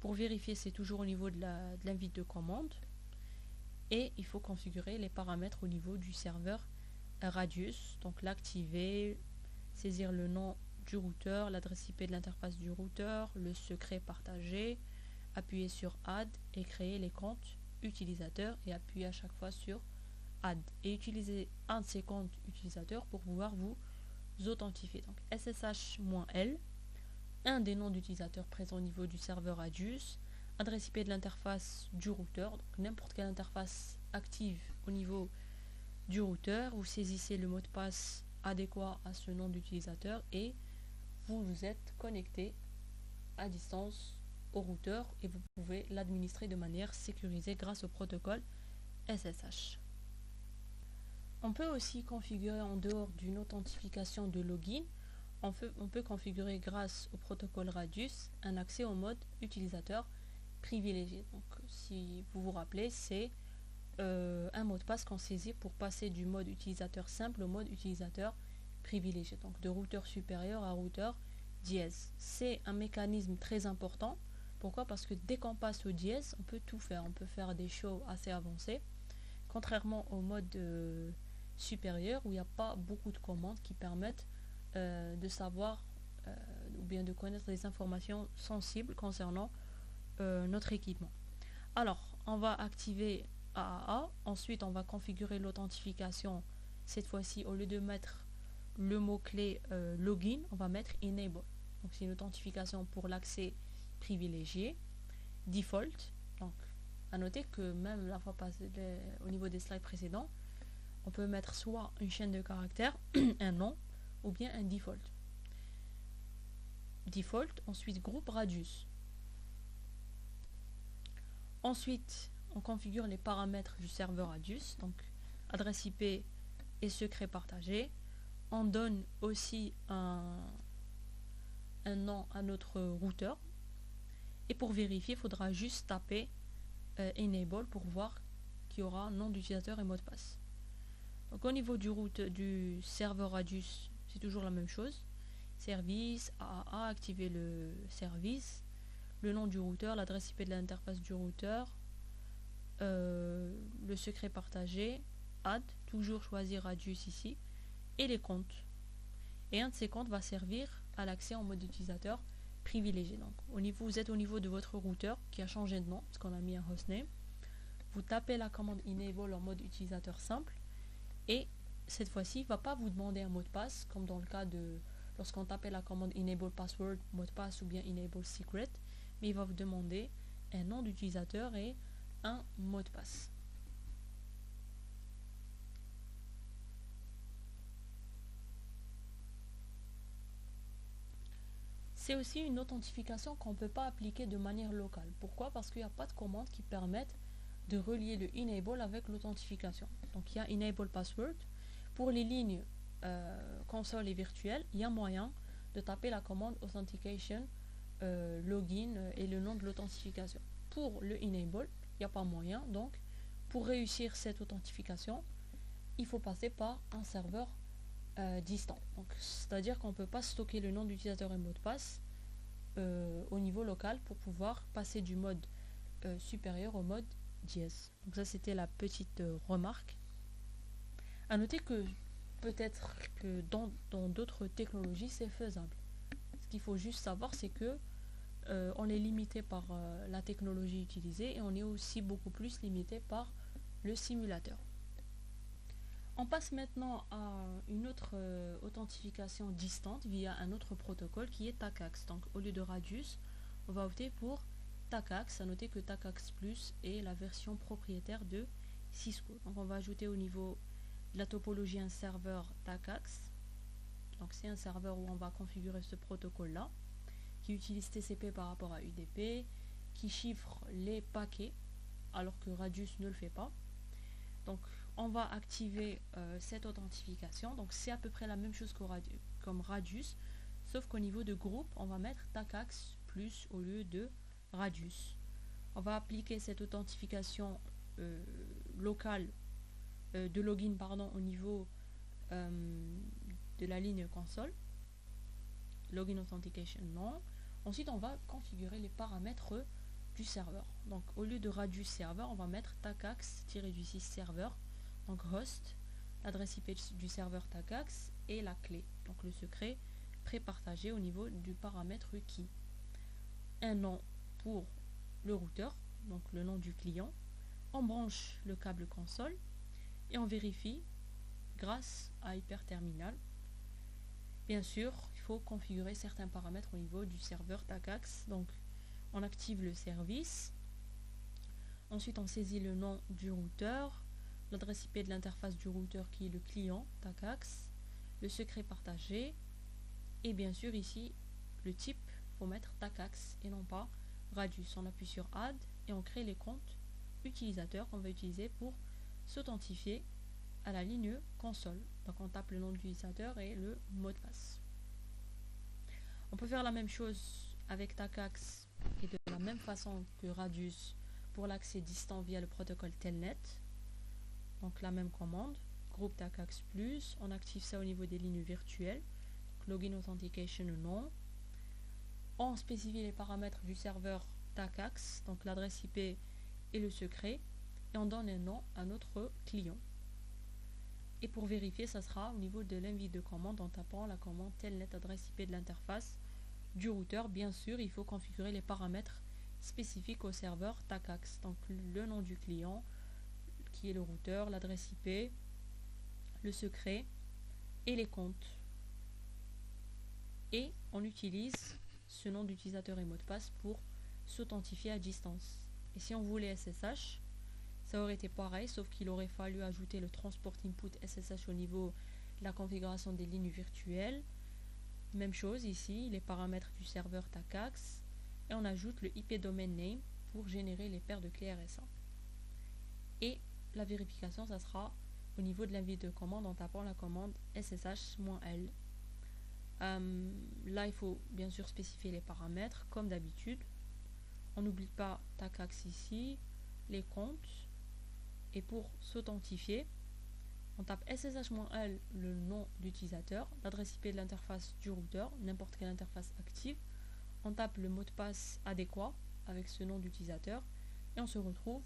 Pour vérifier, c'est toujours au niveau de l'invite de commande. Et il faut configurer les paramètres au niveau du serveur radius. Donc l'activer, saisir le nom du routeur, l'adresse IP de l'interface du routeur, le secret partagé, appuyer sur Add et créer les comptes utilisateurs et appuyer à chaque fois sur Add et utiliser un de ces comptes utilisateurs pour pouvoir vous authentifier. Donc SSH-L, un des noms d'utilisateurs présents au niveau du serveur radius, adresse IP de l'interface du routeur, donc n'importe quelle interface active au niveau du routeur, vous saisissez le mot de passe adéquat à ce nom d'utilisateur et vous vous êtes connecté à distance au routeur et vous pouvez l'administrer de manière sécurisée grâce au protocole SSH. On peut aussi configurer en dehors d'une authentification de login, on peut configurer grâce au protocole Radius un accès au mode utilisateur privilégié. Donc si vous vous rappelez, c'est un mot de passe qu'on saisit pour passer du mode utilisateur simple au mode utilisateur privilégié, donc de routeur supérieur à routeur dièse. C'est un mécanisme très important. Pourquoi? Parce que dès qu'on passe au dièse, on peut tout faire. On peut faire des shows assez avancés, contrairement au mode supérieur où il n'y a pas beaucoup de commandes qui permettent de savoir ou bien de connaître des informations sensibles concernant notre équipement. Alors, on va activer AAA, ensuite on va configurer l'authentification. Cette fois-ci, au lieu de mettre le mot-clé login, on va mettre enable. Donc c'est une authentification pour l'accès privilégié. Default, donc à noter que même la fois passée au niveau des slides précédents, on peut mettre soit une chaîne de caractères, un nom, ou bien un default. Default, ensuite groupe radius. Ensuite, on configure les paramètres du serveur radius, donc adresse IP et secret partagé. On donne aussi un nom à notre routeur. Et pour vérifier, il faudra juste taper enable pour voir qu'il y aura un nom d'utilisateur et mot de passe. Donc au niveau du serveur radius, c'est toujours la même chose. Service, AAA, activer le service, le nom du routeur, l'adresse IP de l'interface du routeur, le secret partagé, add, toujours choisir radius ici, et les comptes. Et un de ces comptes va servir à l'accès en mode utilisateur privilégié. Donc vous êtes au niveau de votre routeur qui a changé de nom, parce qu'on a mis un hostname. Vous tapez la commande enable en mode utilisateur simple, et cette fois-ci, il ne va pas vous demander un mot de passe, comme dans le cas de lorsqu'on tapait la commande enable password, mot de passe ou bien enable secret, mais il va vous demander un nom d'utilisateur et un mot de passe. C'est aussi une authentification qu'on ne peut pas appliquer de manière locale. Pourquoi? Parce qu'il n'y a pas de commande qui permettent de relier le enable avec l'authentification. Donc il y a enable password. Pour les lignes console et virtuelle, il y a moyen de taper la commande authentication login et le nom de l'authentification. Pour le enable, il n'y a pas moyen. Donc pour réussir cette authentification, il faut passer par un serveur distant. Donc c'est-à-dire qu'on ne peut pas stocker le nom d'utilisateur et mot de passe au niveau local pour pouvoir passer du mode supérieur au mode dièse. Donc ça c'était la petite remarque. À noter que peut-être que dans d'autres technologies c'est faisable. Ce qu'il faut juste savoir c'est que on est limité par la technologie utilisée et on est aussi beaucoup plus limité par le simulateur. On passe maintenant à une autre authentification distante via un autre protocole qui est TACACS. Donc au lieu de Radius, on va opter pour TACACS. À noter que TACACS Plus est la version propriétaire de Cisco. Donc on va ajouter au niveau de la topologie un serveur TACACS. Donc c'est un serveur où on va configurer ce protocole-là, qui utilise TCP par rapport à UDP, qui chiffre les paquets, alors que Radius ne le fait pas. Donc on va activer cette authentification. Donc c'est à peu près la même chose comme Radius, sauf qu'au niveau de groupe, on va mettre TACACS Plus au lieu de Radius. On va appliquer cette authentification locale de login au niveau de la ligne console. Login Authentication non. Ensuite on va configurer les paramètres du serveur. Donc au lieu de Radius serveur, on va mettre TACACS-6 serveur, donc host, l'adresse IP du serveur TACACS et la clé, donc le secret prépartagé au niveau du paramètre key. Un nom pour le routeur, donc le nom du client. On branche le câble console et on vérifie grâce à Hyperterminal. Bien sûr, il faut configurer certains paramètres au niveau du serveur TACACS. Donc on active le service. Ensuite on saisit le nom du routeur, l'adresse IP de l'interface du routeur qui est le client TACACS, le secret partagé, et bien sûr ici le type, il faut mettre TACACS et non pas Radius. On appuie sur Add et on crée les comptes utilisateurs qu'on va utiliser pour s'authentifier à la ligne console. Donc on tape le nom de l'utilisateur et le mot de passe. On peut faire la même chose avec TACACS et de la même façon que Radius pour l'accès distant via le protocole Telnet. Donc la même commande, groupe TACACS Plus, on active ça au niveau des lignes virtuelles, donc Login Authentication non. On spécifie les paramètres du serveur TACACS, donc l'adresse IP et le secret, et on donne un nom à notre client. Et pour vérifier, ça sera au niveau de l'invite de commande en tapant la commande Telnet adresse IP de l'interface du routeur. Bien sûr, il faut configurer les paramètres spécifiques au serveur TACACS, donc le nom du client qui est le routeur, l'adresse IP, le secret et les comptes. Et on utilise ce nom d'utilisateur et mot de passe pour s'authentifier à distance. Et si on voulait SSH, ça aurait été pareil, sauf qu'il aurait fallu ajouter le transport input SSH au niveau de la configuration des lignes virtuelles. Même chose ici, les paramètres du serveur TACACS, et on ajoute le IP domain name pour générer les paires de clés RSA. Et la vérification, ça sera au niveau de l'invite de commande en tapant la commande SSH-L. Là, il faut bien sûr spécifier les paramètres comme d'habitude. On n'oublie pas TACACS ici, les comptes. Et pour s'authentifier, on tape SSH-L, le nom d'utilisateur, l'adresse IP de l'interface du routeur, n'importe quelle interface active. On tape le mot de passe adéquat avec ce nom d'utilisateur et on se retrouve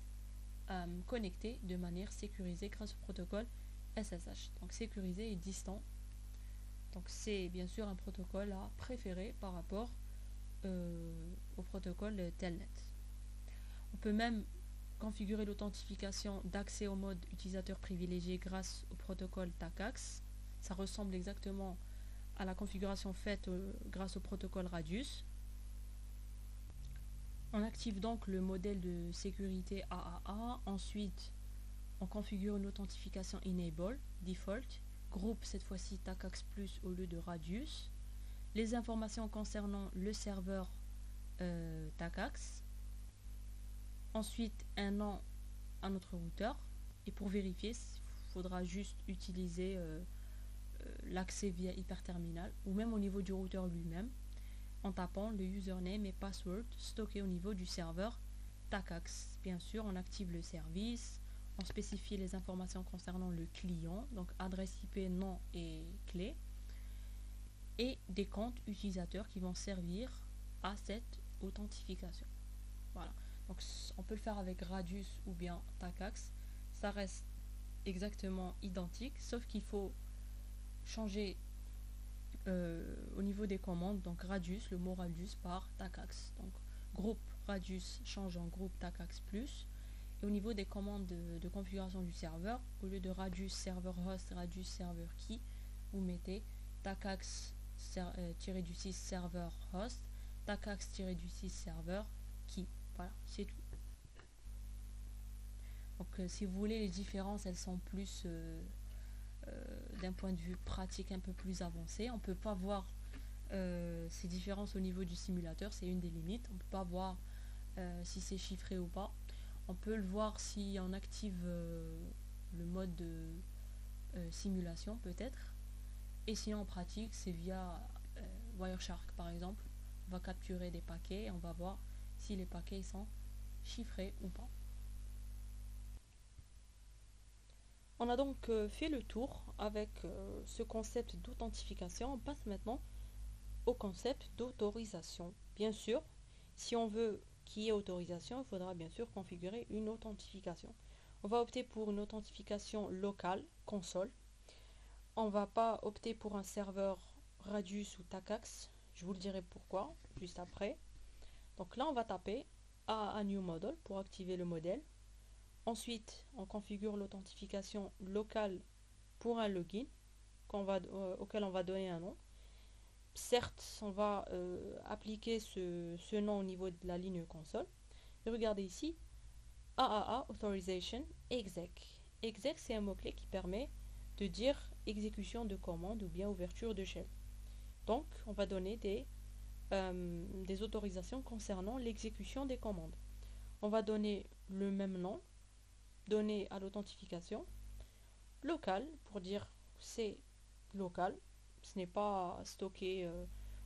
connecté de manière sécurisée grâce au protocole SSH. Donc sécurisé et distant. Donc c'est bien sûr un protocole à préférer par rapport au protocole Telnet. On peut même configurer l'authentification d'accès au mode utilisateur privilégié grâce au protocole TACACS. Ça ressemble exactement à la configuration faite grâce au protocole Radius. On active donc le modèle de sécurité AAA. Ensuite, on configure une authentification Enable, Default, groupe cette fois-ci TACACS Plus au lieu de Radius. Les informations concernant le serveur TACACS. Ensuite, un nom à notre routeur. Et pour vérifier, il faudra juste utiliser l'accès via Hyperterminal ou même au niveau du routeur lui-même en tapant le username et password stocké au niveau du serveur TACACS. Bien sûr, on active le service, on spécifie les informations concernant le client, donc adresse IP, nom et clé, et des comptes utilisateurs qui vont servir à cette authentification. Voilà. Donc on peut le faire avec Radius ou bien TACACS. Ça reste exactement identique, sauf qu'il faut changer au niveau des commandes, donc Radius, le mot Radius par TACACS. Donc groupe Radius change en groupe TACACS Plus. Et au niveau des commandes de configuration du serveur, au lieu de radius server host, radius server key, vous mettez tacax-6 server host, tacax-6 server key. Voilà, c'est tout. Donc si vous voulez, les différences, elles sont plus d'un point de vue pratique un peu plus avancé. On ne peut pas voir ces différences au niveau du simulateur, c'est une des limites. On ne peut pas voir si c'est chiffré ou pas. On peut le voir si on active le mode de simulation peut-être. Et sinon en pratique, c'est via Wireshark par exemple. On va capturer des paquets et on va voir si les paquets sont chiffrés ou pas. On a donc fait le tour avec ce concept d'authentification. On passe maintenant au concept d'autorisation. Bien sûr, si on veut qu'il y ait autorisation, il faudra bien sûr configurer une authentification. On va opter pour une authentification locale, console. On ne va pas opter pour un serveur Radius ou Tacax. Je vous le dirai pourquoi, juste après. Donc là, on va taper AAA New Model pour activer le modèle. Ensuite, on configure l'authentification locale pour un login auquel on va donner un nom. Certes, on va appliquer ce nom au niveau de la ligne console. Et regardez ici, AAA Authorization Exec. Exec, c'est un mot-clé qui permet de dire exécution de commande ou bien ouverture de shell. Donc, on va donner des autorisations concernant l'exécution des commandes. On va donner le même nom, donné à l'authentification, local, pour dire c'est local, ce n'est pas stocké,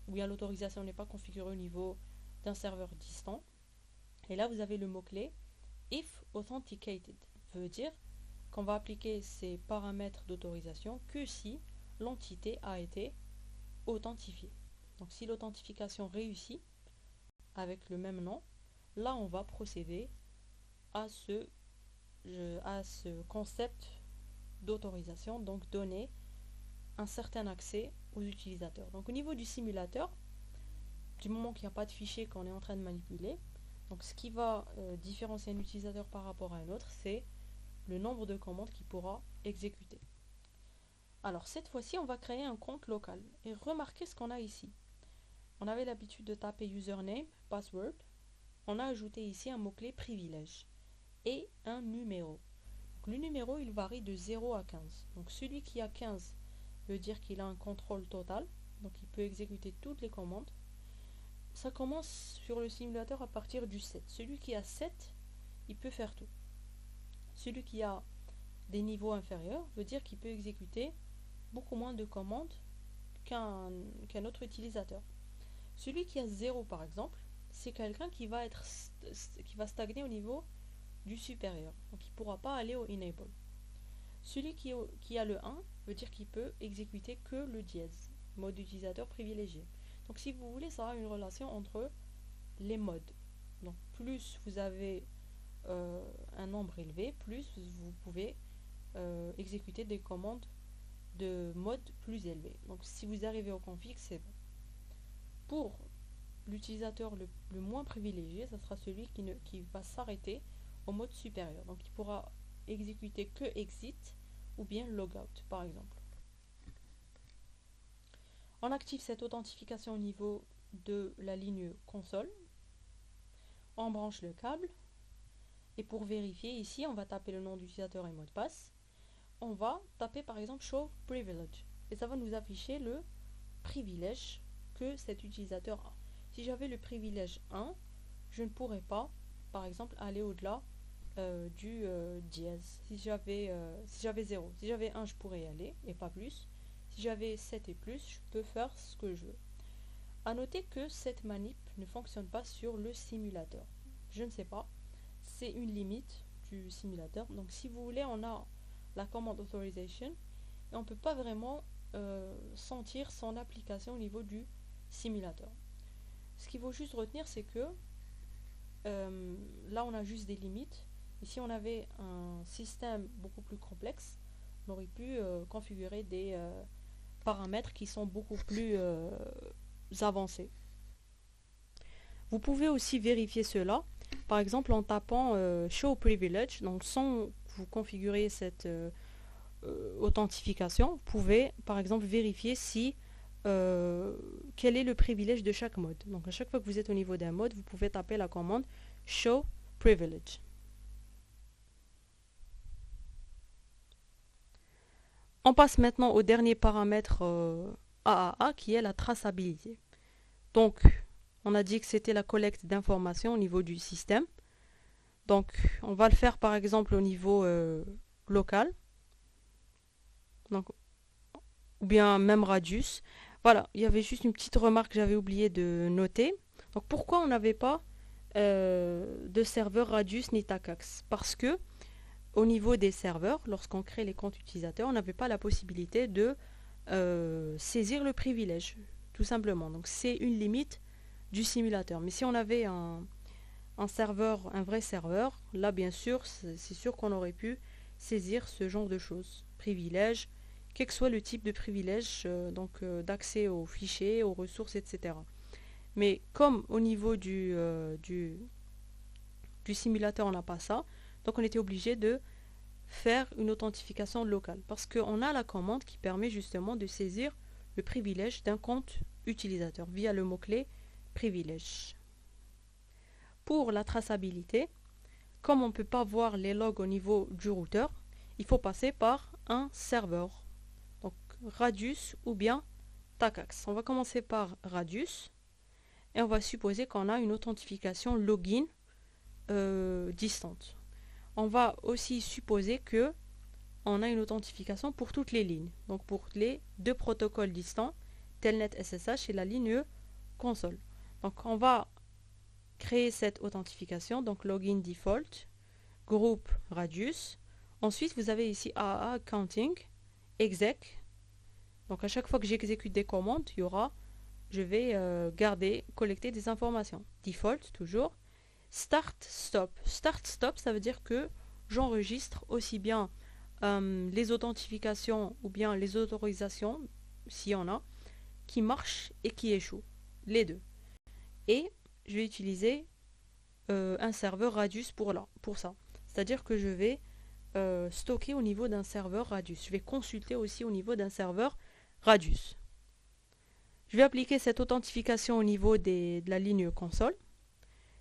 ou bien l'autorisation n'est pas configurée au niveau d'un serveur distant. Et là, vous avez le mot-clé if authenticated, veut dire qu'on va appliquer ces paramètres d'autorisation que si l'entité a été authentifiée. Donc si l'authentification réussit avec le même nom, là on va procéder à ce concept d'autorisation, donc donner un certain accès aux utilisateurs. Donc au niveau du simulateur, du moment qu'il n'y a pas de fichier qu'on est en train de manipuler, donc ce qui va différencier un utilisateur par rapport à un autre, c'est le nombre de commandes qu'il pourra exécuter. Alors cette fois-ci, on va créer un compte local. Et remarquez ce qu'on a ici. On avait l'habitude de taper username, password. On a ajouté ici un mot-clé privilège et un numéro. Donc, le numéro, il varie de 0 à 15. Donc celui qui a 15 veut dire qu'il a un contrôle total. Donc il peut exécuter toutes les commandes. Ça commence sur le simulateur à partir du 7. Celui qui a 7, il peut faire tout. Celui qui a des niveaux inférieurs veut dire qu'il peut exécuter beaucoup moins de commandes qu'un autre utilisateur. Celui qui a 0 par exemple, c'est quelqu'un qui va stagner au niveau du supérieur. Donc il ne pourra pas aller au enable. Celui qui a le 1 veut dire qu'il peut exécuter que le dièse, mode utilisateur privilégié. Donc si vous voulez, ça aura une relation entre les modes. Donc plus vous avez un nombre élevé, plus vous pouvez exécuter des commandes de mode plus élevé. Donc si vous arrivez au config, c'est bon. Pour l'utilisateur le moins privilégié, ça sera celui qui va s'arrêter au mode supérieur. Donc il pourra exécuter que exit ou bien logout par exemple. On active cette authentification au niveau de la ligne console. On branche le câble. Et pour vérifier ici, on va taper le nom d'utilisateur et mot de passe. On va taper par exemple show privilege. Et ça va nous afficher le privilège que cet utilisateur a. Si j'avais le privilège 1, je ne pourrais pas, par exemple, aller au-delà du dièse. Si j'avais 0, si j'avais 1, je pourrais y aller, et pas plus. Si j'avais 7 et plus, je peux faire ce que je veux. A noter que cette manip ne fonctionne pas sur le simulateur. Je ne sais pas. C'est une limite du simulateur. Donc si vous voulez, on a la commande authorization et on ne peut pas vraiment sentir son application au niveau du simulateur. Ce qu'il faut juste retenir, c'est que là on a juste des limites. Et si on avait un système beaucoup plus complexe, on aurait pu configurer des paramètres qui sont beaucoup plus avancés. Vous pouvez aussi vérifier cela par exemple en tapant Show Privilege, donc sans vous configurer cette authentification, vous pouvez par exemple vérifier si quel est le privilège de chaque mode. Donc à chaque fois que vous êtes au niveau d'un mode, vous pouvez taper la commande Show Privilege. On passe maintenant au dernier paramètre AAA qui est la traçabilité. Donc on a dit que c'était la collecte d'informations au niveau du système. Donc on va le faire par exemple au niveau local. Donc, ou bien même Radius. Voilà, il y avait juste une petite remarque que j'avais oublié de noter. Donc pourquoi on n'avait pas de serveur Radius ni Takacs? Parce que au niveau des serveurs, lorsqu'on crée les comptes utilisateurs, on n'avait pas la possibilité de saisir le privilège, tout simplement. Donc c'est une limite du simulateur. Mais si on avait un serveur, un vrai serveur, là bien sûr, c'est sûr qu'on aurait pu saisir ce genre de choses. Privilèges, quel que soit le type de privilège, d'accès aux fichiers, aux ressources, etc. Mais comme au niveau du simulateur on n'a pas ça, donc on était obligé de faire une authentification locale. Parce qu'on a la commande qui permet justement de saisir le privilège d'un compte utilisateur via le mot-clé privilège. Pour la traçabilité, comme on ne peut pas voir les logs au niveau du routeur, il faut passer par un serveur. Donc Radius ou bien Takacs. On va commencer par Radius et on va supposer qu'on a une authentification login distante. On va aussi supposer que on a une authentification pour toutes les lignes. Donc pour les deux protocoles distants, Telnet SSH et la ligne console. Donc on va créer cette authentification, donc login default, groupe Radius. Ensuite, vous avez ici AAA counting, exec. Donc à chaque fois que j'exécute des commandes, je vais collecter des informations. Default, toujours. Start, stop. Start, stop, ça veut dire que j'enregistre aussi bien les authentifications ou bien les autorisations, s'il y en a, qui marchent et qui échouent. Les deux. Et je vais utiliser un serveur Radius pour ça. C'est-à-dire que je vais stocker au niveau d'un serveur Radius. Je vais consulter aussi au niveau d'un serveur Radius. Je vais appliquer cette authentification au niveau de la ligne console.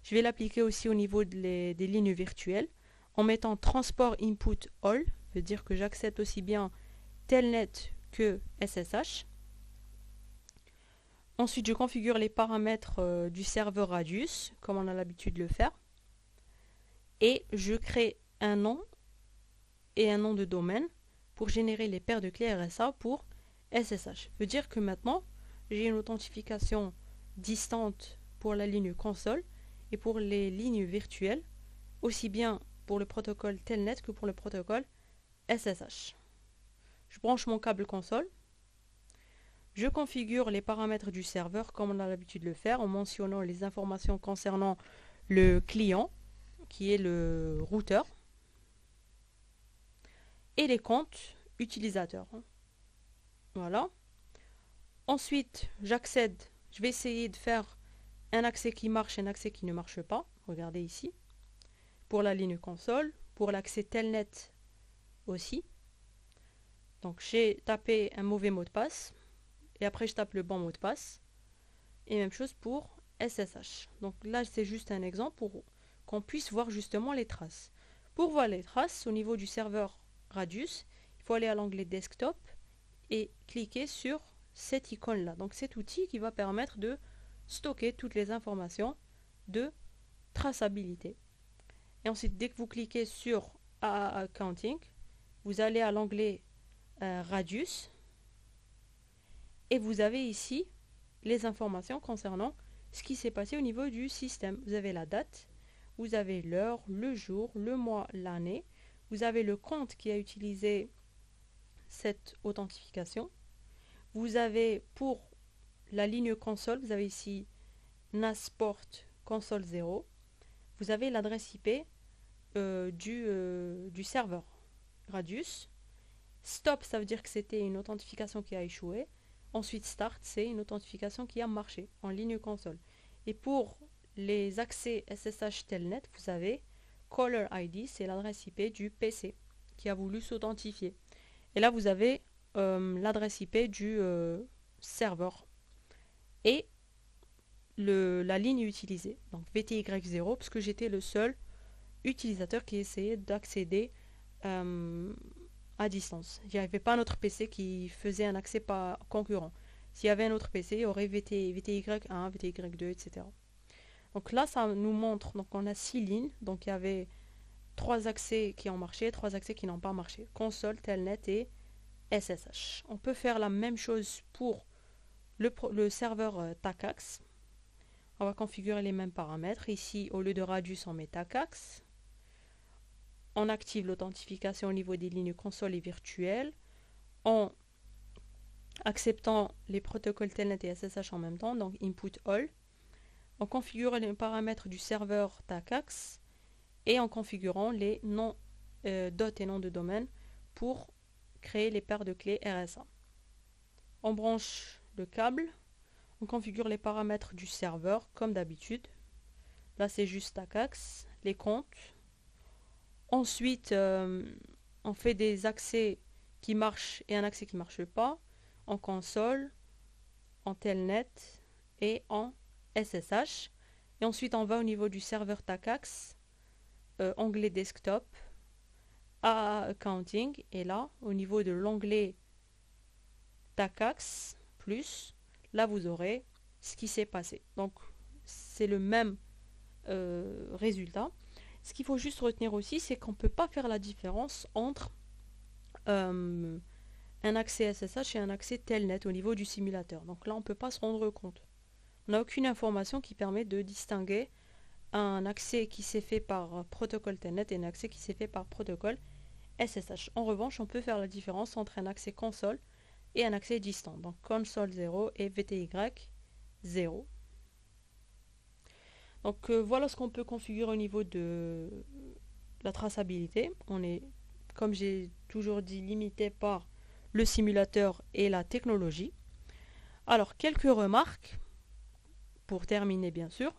Je vais l'appliquer aussi au niveau des lignes virtuelles en mettant transport input all, veut dire que j'accepte aussi bien Telnet que SSH. Ensuite, je configure les paramètres du serveur Radius, comme on a l'habitude de le faire. Et je crée un nom et un nom de domaine pour générer les paires de clés RSA pour SSH. Veut dire que maintenant, j'ai une authentification distante pour la ligne console et pour les lignes virtuelles, aussi bien pour le protocole Telnet que pour le protocole SSH. Je branche mon câble console. Je configure les paramètres du serveur comme on a l'habitude de le faire en mentionnant les informations concernant le client, qui est le routeur, et les comptes utilisateurs. Voilà. Ensuite, j'accède. Je vais essayer de faire un accès qui marche et un accès qui ne marche pas. Regardez ici. Pour la ligne console, pour l'accès Telnet aussi. Donc j'ai tapé un mauvais mot de passe. Et après je tape le bon mot de passe. Et même chose pour SSH. Donc là c'est juste un exemple pour qu'on puisse voir justement les traces. Pour voir les traces au niveau du serveur Radius, il faut aller à l'onglet Desktop et cliquer sur cette icône là. Donc cet outil qui va permettre de stocker toutes les informations de traçabilité. Et ensuite dès que vous cliquez sur AAA Counting, vous allez à l'onglet Radius et vous avez ici les informations concernant ce qui s'est passé au niveau du système. Vous avez la date, vous avez l'heure, le jour, le mois, l'année, vous avez le compte qui a utilisé cette authentification. Vous avez pour la ligne console, vous avez ici NASPort console 0. Vous avez l'adresse IP du serveur Radius. Stop, ça veut dire que c'était une authentification qui a échoué. Ensuite, Start, c'est une authentification qui a marché en ligne console. Et pour les accès SSH Telnet, vous avez Caller ID, c'est l'adresse IP du PC qui a voulu s'authentifier. Et là, vous avez l'adresse IP du serveur et la ligne utilisée, donc VTY0, parce que j'étais le seul utilisateur qui essayait d'accéder à distance. Il n'y avait pas un autre PC qui faisait un accès pas concurrent. S'il y avait un autre PC, il y aurait VTY1, VTY2, etc. Donc là, ça nous montre, donc on a 6 lignes, donc il y avait 3 accès qui ont marché, 3 accès qui n'ont pas marché. Console, Telnet et SSH. On peut faire la même chose pour le serveur TACAX. On va configurer les mêmes paramètres. Ici, au lieu de Radius, on met TACAX. On active l'authentification au niveau des lignes console et virtuelles en acceptant les protocoles Telnet et SSH en même temps, donc Input All. On configure les paramètres du serveur TACAX et en configurant les noms dot et noms de domaine pour créer les paires de clés RSA. On branche le câble, on configure les paramètres du serveur comme d'habitude. Là c'est juste TACAX, les comptes. Ensuite on fait des accès qui marchent et un accès qui ne marche pas en console, en Telnet et en SSH. Et ensuite on va au niveau du serveur TACAX, onglet desktop, AAA accounting, et là au niveau de l'onglet TACAX plus, là vous aurez ce qui s'est passé. Donc c'est le même résultat. Ce qu'il faut juste retenir aussi, c'est qu'on ne peut pas faire la différence entre un accès SSH et un accès Telnet au niveau du simulateur. Donc là on ne peut pas se rendre compte. On n'a aucune information qui permet de distinguer un accès qui s'est fait par protocole Telnet et un accès qui s'est fait par protocole SSH. En revanche, on peut faire la différence entre un accès console et un accès distant. Donc console 0 et VTY 0. Donc voilà ce qu'on peut configurer au niveau de la traçabilité. On est, comme j'ai toujours dit, limité par le simulateur et la technologie. Alors, quelques remarques, pour terminer bien sûr.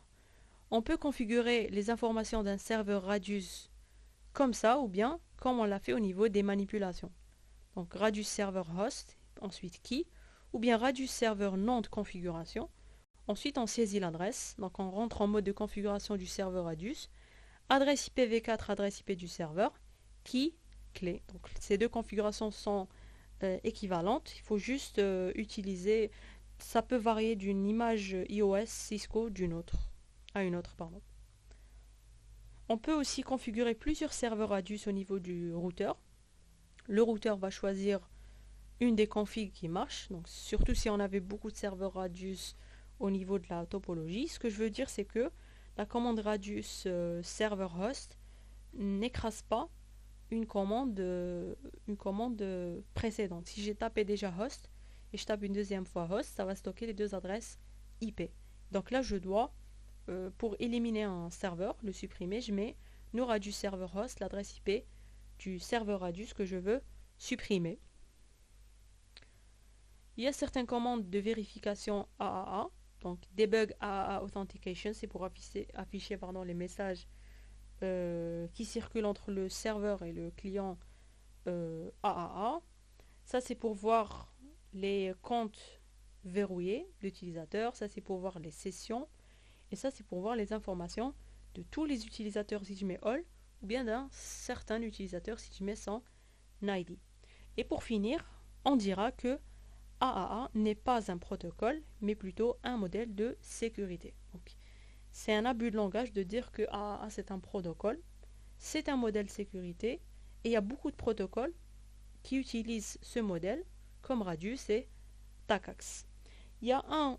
On peut configurer les informations d'un serveur Radius comme ça, ou bien comme on l'a fait au niveau des manipulations. Donc Radius Server Host, ensuite Key, ou bien Radius Server nom de configuration. Ensuite on saisit l'adresse, donc on rentre en mode de configuration du serveur Radius, adresse IPv4, adresse IP du serveur, Key, clé. Donc ces deux configurations sont équivalentes, il faut juste utiliser, ça peut varier d'une image iOS Cisco d'une autre. À une autre, pardon. On peut aussi configurer plusieurs serveurs Radius au niveau du routeur. Le routeur va choisir une des configs qui marche, donc surtout si on avait beaucoup de serveurs Radius au niveau de la topologie. Ce que je veux dire, c'est que la commande Radius server host n'écrase pas une commande précédente. Si j'ai tapé déjà host et je tape une deuxième fois host, ça va stocker les deux adresses IP. Donc là, je dois pour éliminer un serveur, le supprimer, je mets no Radius server host, l'adresse IP du serveur Radius que je veux supprimer. Il y a certaines commandes de vérification AAA, donc debug AAA authentication, c'est pour afficher les messages qui circulent entre le serveur et le client AAA. Ça c'est pour voir les comptes verrouillés d'utilisateurs, ça c'est pour voir les sessions. Et ça, c'est pour voir les informations de tous les utilisateurs si je mets all, ou bien d'un certain utilisateur si je mets son ID. Et pour finir, on dira que AAA n'est pas un protocole, mais plutôt un modèle de sécurité. Donc, c'est un abus de langage de dire que AAA c'est un protocole, c'est un modèle sécurité, et il y a beaucoup de protocoles qui utilisent ce modèle, comme Radius et TACAX. Il y a un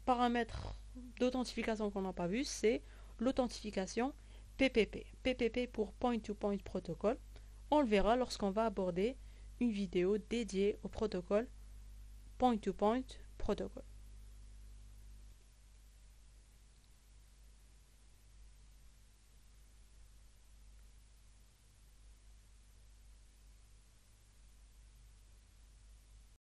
paramètre d'authentification qu'on n'a pas vu, c'est l'authentification PPP. PPP pour Point-to-Point Protocol. On le verra lorsqu'on va aborder une vidéo dédiée au protocole Point-to-Point Protocol.